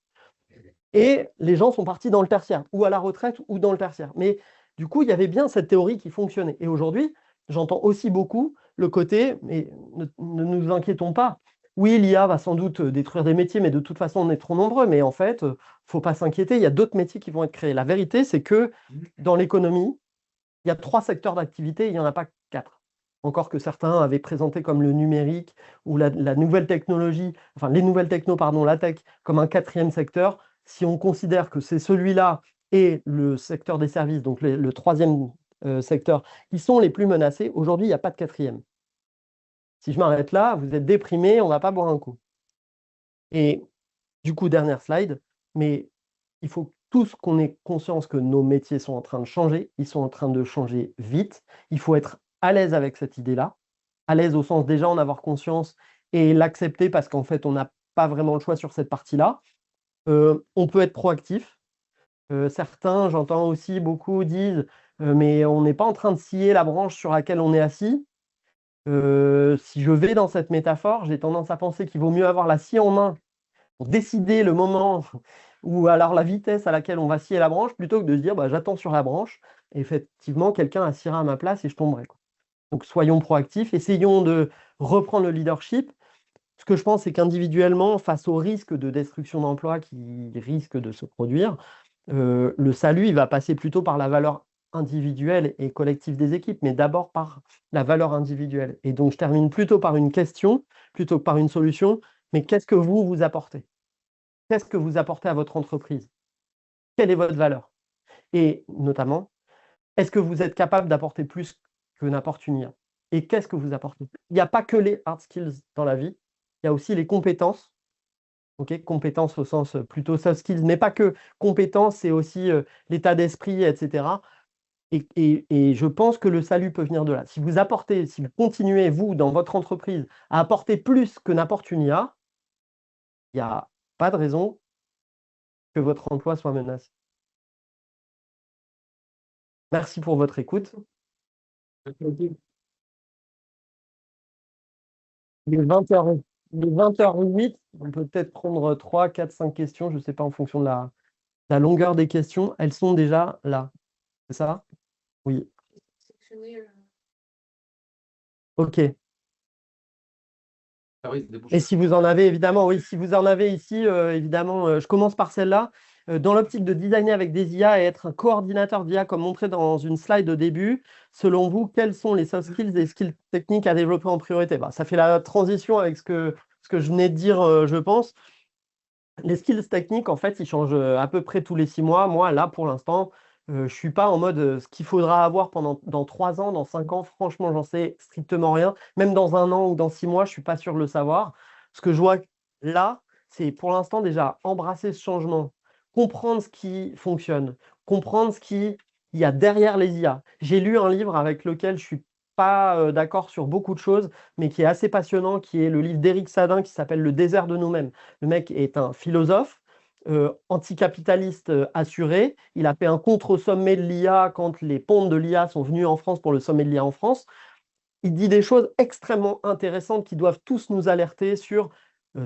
S2: Et les gens sont partis dans le tertiaire, ou à la retraite, ou dans le tertiaire. Mais du coup, il y avait bien cette théorie qui fonctionnait. Et aujourd'hui, j'entends aussi beaucoup le côté, mais ne nous inquiétons pas. Oui, l'IA va sans doute détruire des métiers, mais de toute façon, on est trop nombreux. Mais en fait, il ne faut pas s'inquiéter, il y a d'autres métiers qui vont être créés. La vérité, c'est que dans l'économie, il y a 3 secteurs d'activité, il n'y en a pas 4. Encore que certains avaient présenté comme le numérique ou la nouvelle technologie, enfin les nouvelles techno, pardon, la tech, comme un 4e secteur. Si on considère que c'est celui-là et le secteur des services, donc le 3e secteur, qui sont les plus menacés, aujourd'hui, il n'y a pas de 4e. Si je m'arrête là, vous êtes déprimé, on ne va pas boire un coup. Et du coup, dernière slide, mais il faut tous qu'on ait conscience que nos métiers sont en train de changer, ils sont en train de changer vite. Il faut être à l'aise avec cette idée-là, à l'aise au sens déjà en avoir conscience et l'accepter parce qu'en fait, on n'a pas vraiment le choix sur cette partie-là. On peut être proactif. Certains, j'entends aussi beaucoup, disent mais on n'est pas en train de scier la branche sur laquelle on est assis. Si je vais dans cette métaphore, j'ai tendance à penser qu'il vaut mieux avoir la scie en main pour décider le moment ou alors la vitesse à laquelle on va scier la branche, plutôt que de se dire bah, j'attends sur la branche, et effectivement quelqu'un assiera à ma place et je tomberai, quoi. Donc soyons proactifs, essayons de reprendre le leadership. Ce que je pense, c'est qu'individuellement, face au risque de destruction d'emplois qui risque de se produire, le salut, il va passer plutôt par la valeur individuelle et collective des équipes, mais d'abord par la valeur individuelle. Et donc, je termine plutôt par une question, plutôt que par une solution, mais qu'est-ce que vous apportez? Qu'est-ce que vous apportez à votre entreprise? Quelle est votre valeur? Et notamment, est-ce que vous êtes capable d'apporter plus que n'importe une IA? Et qu'est-ce que vous apportez? Il n'y a pas que les hard skills dans la vie, il y a aussi les compétences. OK, compétences au sens plutôt soft skills, mais pas que. Compétences, c'est aussi l'état d'esprit, etc. Et je pense que le salut peut venir de là. Si vous apportez, si vous continuez, vous, dans votre entreprise, à apporter plus que n'importe une IA, il n'y a pas de raison que votre emploi soit menacé. Merci pour votre écoute. Il est 20h, il est 20h08. On peut peut-être prendre 3, 4, 5 questions, je ne sais pas, en fonction de la longueur des questions. Elles sont déjà là. C'est ça? Oui. OK. Et si vous en avez, évidemment, oui, si vous en avez ici, évidemment, je commence par celle-là. Dans l'optique de designer avec des IA et être un coordinateur d'IA, comme montré dans une slide au début, selon vous, quels sont les soft skills et skills techniques à développer en priorité? Bah, ça fait la transition avec ce que je venais de dire, je pense. Les skills techniques, en fait, ils changent à peu près tous les 6 mois. Moi, là, pour l'instant, je ne suis pas en mode ce qu'il faudra avoir dans 3 ans, dans 5 ans. Franchement, j'en sais strictement rien. Même dans 1 an ou dans 6 mois, je ne suis pas sûr de le savoir. Ce que je vois là, c'est pour l'instant déjà embrasser ce changement, comprendre ce qui fonctionne, comprendre ce qu'il y a derrière les IA. J'ai lu un livre avec lequel je suis pas d'accord sur beaucoup de choses, mais qui est assez passionnant, qui est le livre d'Éric Sadin qui s'appelle Le désert de nous-mêmes. Le mec est un philosophe anticapitaliste assuré. Il a fait un contre-sommet de l'IA quand les pontes de l'IA sont venus en France pour le sommet de l'IA en France. Il dit des choses extrêmement intéressantes qui doivent tous nous alerter sur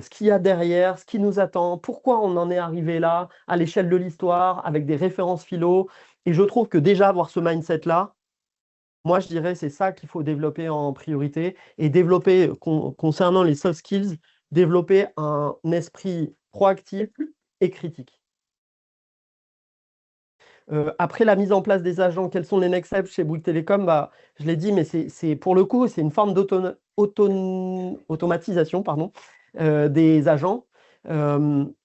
S2: ce qu'il y a derrière, ce qui nous attend, pourquoi on en est arrivé là, à l'échelle de l'histoire, avec des références philo. Et je trouve que déjà avoir ce mindset-là, moi je dirais c'est ça qu'il faut développer en priorité et développer, concernant les soft skills, développer un esprit proactif et critique. Après la mise en place des agents, quels sont les next steps chez Bouygues Telecom? Bah, je l'ai dit, mais c'est pour le coup, c'est une forme d'automatisation, pardon, des agents,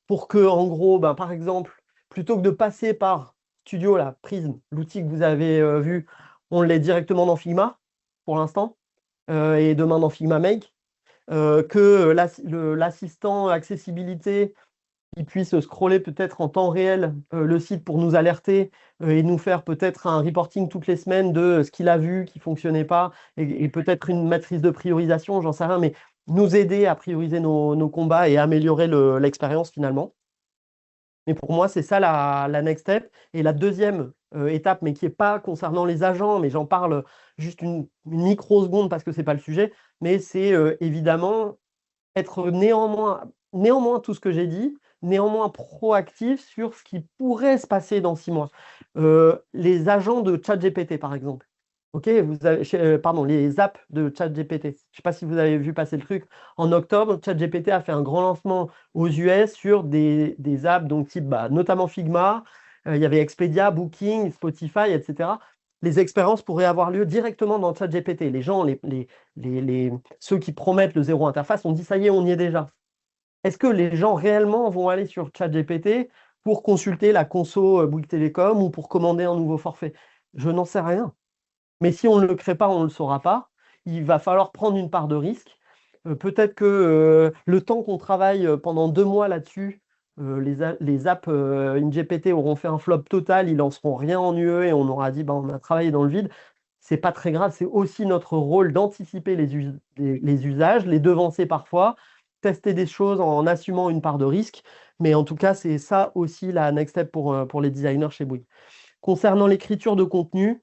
S2: pour que, en gros, bah, par exemple, plutôt que de passer par Studio, là, Prism, l'outil que vous avez vu, on l'est directement dans Figma pour l'instant, et demain dans Figma Make, que l'assistant accessibilité il puisse scroller peut-être en temps réel le site pour nous alerter et nous faire peut-être un reporting toutes les semaines de ce qu'il a vu qui ne fonctionnait pas et peut-être une matrice de priorisation, j'en sais rien, mais nous aider à prioriser nos combats et améliorer l'expérience finalement. Mais pour moi, c'est ça la next step. Et la deuxième étape, mais qui n'est pas concernant les agents, mais j'en parle juste une microseconde parce que ce n'est pas le sujet, mais c'est évidemment être néanmoins tout ce que j'ai dit, néanmoins proactif sur ce qui pourrait se passer dans 6 mois. Les agents de ChatGPT, par exemple. OK, pardon, les apps de ChatGPT. Je ne sais pas si vous avez vu passer le truc. En octobre, ChatGPT a fait un grand lancement aux US sur des apps donc type notamment Figma. Il y avait Expedia, Booking, Spotify, etc. Les expériences pourraient avoir lieu directement dans ChatGPT. Les gens, ceux qui promettent le zéro interface, ont dit ça y est, on y est déjà. Est-ce que les gens réellement vont aller sur ChatGPT pour consulter la conso Bouygues Télécom ou pour commander un nouveau forfait? Je n'en sais rien. Mais si on ne le crée pas, on ne le saura pas. Il va falloir prendre une part de risque. Peut-être que le temps qu'on travaille pendant 2 mois là-dessus, les apps InGPT auront fait un flop total, ils lanceront rien en UE et on aura dit on a travaillé dans le vide. C'est pas très grave, c'est aussi notre rôle d'anticiper les usages, les devancer parfois, tester des choses en assumant une part de risque. Mais en tout cas, c'est ça aussi la next step pour les designers chez Bouygues. Concernant l'écriture de contenu,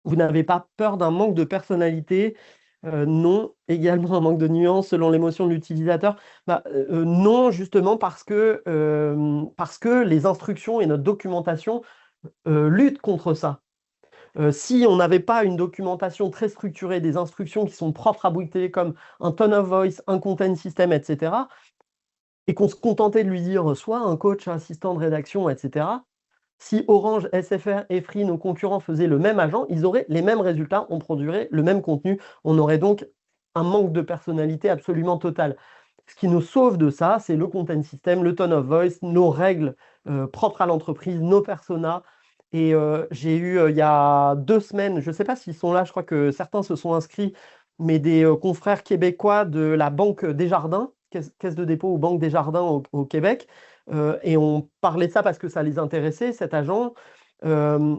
S2: vous n'avez pas peur d'un manque de personnalité? Non. Également un manque de nuance selon l'émotion de l'utilisateur? Non, justement parce que les instructions et notre documentation luttent contre ça. Si on n'avait pas une documentation très structurée, des instructions qui sont propres à Bouygues Telecom, un tone of voice, un content system, etc., et qu'on se contentait de lui dire soit un coach, assistant de rédaction, etc., Si Orange, SFR et Free, nos concurrents, faisaient le même agent, ils auraient les mêmes résultats, on produirait le même contenu. On aurait donc un manque de personnalité absolument total. Ce qui nous sauve de ça, c'est le content system, le tone of voice, nos règles propres à l'entreprise, nos personas. Et j'ai eu, il y a 2 semaines, je ne sais pas s'ils sont là, je crois que certains se sont inscrits, mais des confrères québécois de la Banque Desjardins, Caisse de dépôt ou Banque Desjardins au Québec, et on parlait de ça parce que ça les intéressait, cet agent. Euh,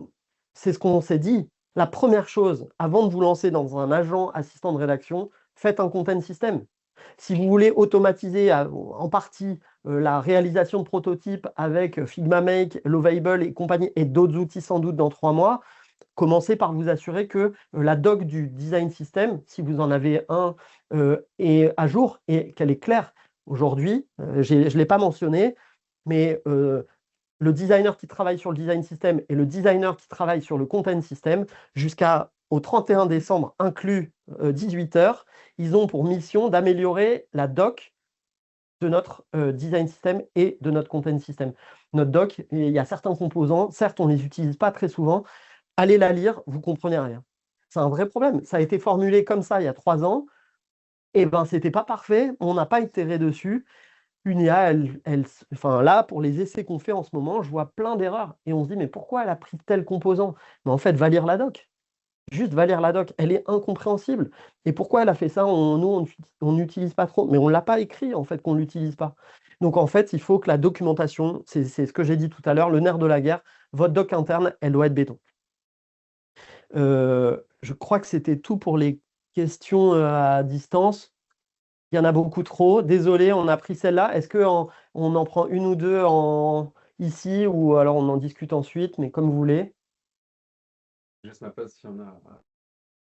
S2: c'est ce qu'on s'est dit. La première chose, avant de vous lancer dans un agent assistant de rédaction, faites un content system. Si vous voulez automatiser en partie la réalisation de prototypes avec Figma Make, Lovable et compagnie, et d'autres outils sans doute dans 3 mois, commencez par vous assurer que la doc du design system, si vous en avez un, est à jour et qu'elle est claire. Aujourd'hui, je ne l'ai pas mentionné, mais le designer qui travaille sur le design system et le designer qui travaille sur le content system, jusqu'au 31 décembre inclus 18 heures, ils ont pour mission d'améliorer la doc de notre design system et de notre content system. Notre doc, il y a certains composants, certes on ne les utilise pas très souvent, allez la lire, vous ne comprenez rien. C'est un vrai problème. Ça a été formulé comme ça il y a 3 ans, et ben c'était pas parfait, on n'a pas itéré dessus. Une IA, enfin là, pour les essais qu'on fait en ce moment, je vois plein d'erreurs. Et on se dit, mais pourquoi elle a pris tel composant? Mais en fait, va lire la doc. Juste va lire la doc. Elle est incompréhensible. Et pourquoi elle a fait ça? Nous, on n'utilise pas trop. Mais on ne l'a pas écrit, en fait, qu'on ne l'utilise pas. Donc, en fait, il faut que la documentation, c'est ce que j'ai dit tout à l'heure, le nerf de la guerre, votre doc interne, elle doit être béton. Je crois que c'était tout pour les questions à distance. Il y en a beaucoup trop. Désolé, on a pris celle-là. Est-ce qu'on en prend une ou deux ici ou alors on en discute ensuite, mais comme vous voulez.
S3: Je laisse ma place s'il y en a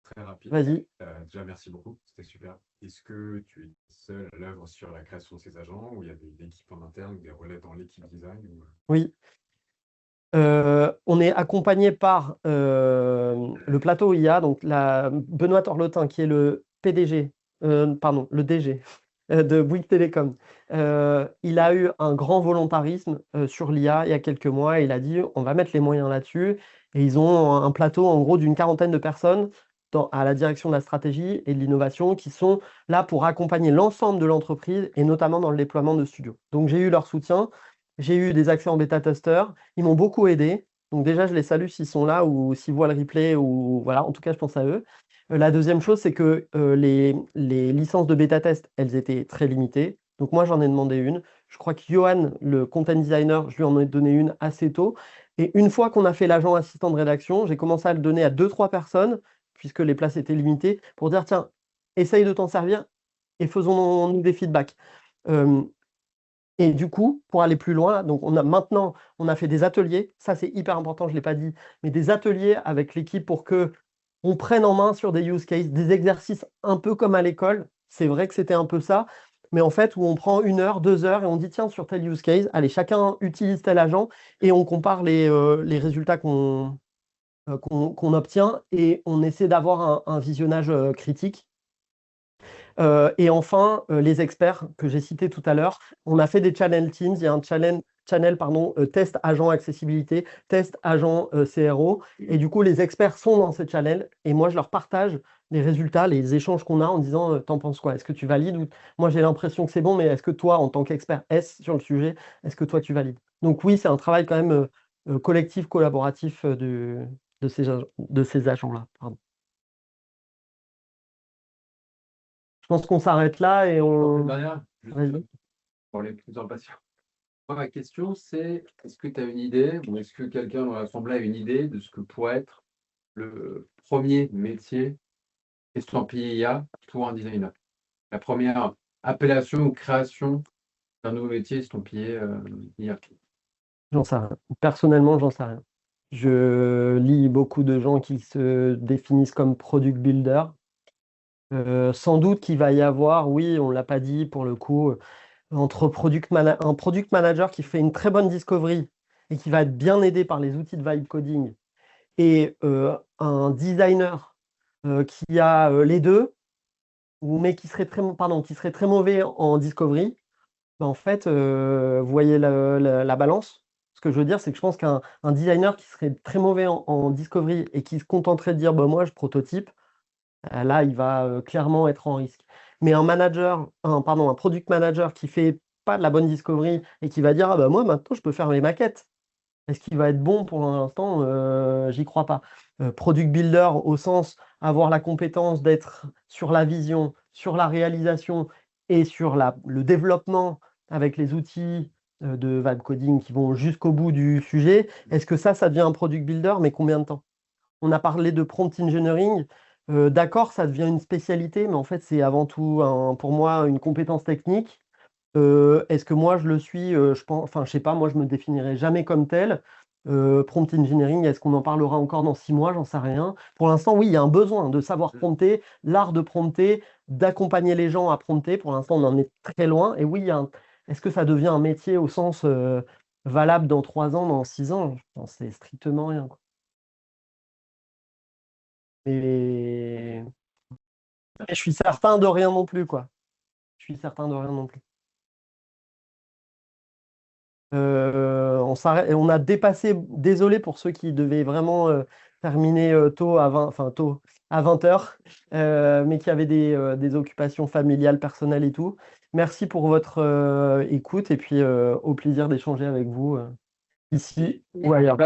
S3: très rapide.
S2: Vas-y.
S3: Déjà, merci beaucoup, c'était super. Est-ce que tu es seul à l'œuvre sur la création de ces agents ou il y a des équipes en interne ou des relais dans l'équipe design
S2: Oui. On est accompagné par le plateau IA, donc Benoît Torlotin, qui est le PDG, pardon, le DG de Bouygues Télécom. Il a eu un grand volontarisme sur l'IA il y a quelques mois. Il a dit on va mettre les moyens là-dessus. Et ils ont un plateau en gros d'une quarantaine de personnes à la direction de la stratégie et de l'innovation qui sont là pour accompagner l'ensemble de l'entreprise et notamment dans le déploiement de studios. Donc j'ai eu leur soutien. J'ai eu des accès en bêta-tester. Ils m'ont beaucoup aidé. Donc déjà, je les salue s'ils sont là ou s'ils voient le replay. Ou voilà, en tout cas, je pense à eux. La deuxième chose, c'est que les licences de bêta-test, elles étaient très limitées. Donc moi, j'en ai demandé une. Je crois que Johan, le content designer, je lui en ai donné une assez tôt. Et une fois qu'on a fait l'agent assistant de rédaction, j'ai commencé à le donner à 2-3 personnes, puisque les places étaient limitées, pour dire, tiens, essaye de t'en servir et faisons-nous des feedbacks. Et du coup, pour aller plus loin, donc maintenant, on a fait des ateliers. Ça, c'est hyper important, je ne l'ai pas dit, mais des ateliers avec l'équipe pour que on prenne en main sur des use cases, des exercices un peu comme à l'école. C'est vrai que c'était un peu ça, mais en fait, où on prend 1 heure, 2 heures et on dit, tiens, sur tel use case, allez, chacun utilise tel agent et on compare les résultats qu'on obtient et on essaie d'avoir un visionnage critique. Et enfin, les experts que j'ai cités tout à l'heure, on a fait des channel teams. Il y a un channel test agent accessibilité, test agent CRO. Et du coup, les experts sont dans ces channels. Et moi, je leur partage les résultats, les échanges qu'on a en disant t'en penses quoi? Est-ce que tu valides ou... Moi, j'ai l'impression que c'est bon, mais est-ce que toi, en tant qu'expert S sur le sujet, est-ce que toi, tu valides? Donc oui, c'est un travail quand même collectif, collaboratif de ces agents-là. Pardon. Je pense qu'on s'arrête là et on...
S3: Dernière, juste
S2: Vas-y.
S3: pour les plus impatients. Moi, ma question, c'est est-ce que tu as une idée ou est-ce que quelqu'un dans l'Assemblée a une idée de ce que pourrait être le premier métier estampillé IA pour un designer? La première appellation ou création d'un nouveau métier estampillé IA.
S2: J'en sais rien. Personnellement, j'en sais rien. Je lis beaucoup de gens qui se définissent comme product builder. Sans doute qu'il va y avoir, oui, on ne l'a pas dit pour le coup, entre un product manager qui fait une très bonne discovery et qui va être bien aidé par les outils de vibe coding et un designer qui a les deux, mais qui serait très mauvais en discovery. Ben, en fait, vous voyez la balance. que je veux dire, c'est que je pense qu'un designer qui serait très mauvais en discovery et qui se contenterait de dire bah, moi je prototype, là il va clairement être en risque. Mais un product manager qui fait pas de la bonne discovery et qui va dire ah bah moi maintenant je peux faire mes maquettes. Est-ce qu'il va être bon pour l'instant? J'y crois pas. Product builder au sens avoir la compétence d'être sur la vision, sur la réalisation et sur le développement avec les outils de vibe coding qui vont jusqu'au bout du sujet. Est-ce que ça devient un product builder, mais combien de temps? On a parlé de prompt engineering. D'accord, ça devient une spécialité, mais en fait, c'est avant tout, pour moi, une compétence technique. Est-ce que moi je le suis? Je pense, enfin, je sais pas, moi je me définirai jamais comme tel. Prompt engineering, est-ce qu'on en parlera encore dans 6 mois? J'en sais rien. Pour l'instant, oui, il y a un besoin de savoir prompter, l'art de prompter, d'accompagner les gens à prompter. Pour l'instant, on en est très loin. Et oui, est-ce que ça devient un métier au sens valable dans 3 ans, dans 6 ans? Je n'en sais strictement rien, quoi. Et je suis certain de rien non plus, quoi. Je suis certain de rien non plus. On a dépassé, désolé pour ceux qui devaient vraiment terminer tôt à 20, enfin tôt à 20h, mais qui avaient des occupations familiales, personnelles et tout. Merci pour votre écoute et puis au plaisir d'échanger avec vous ici ou ailleurs.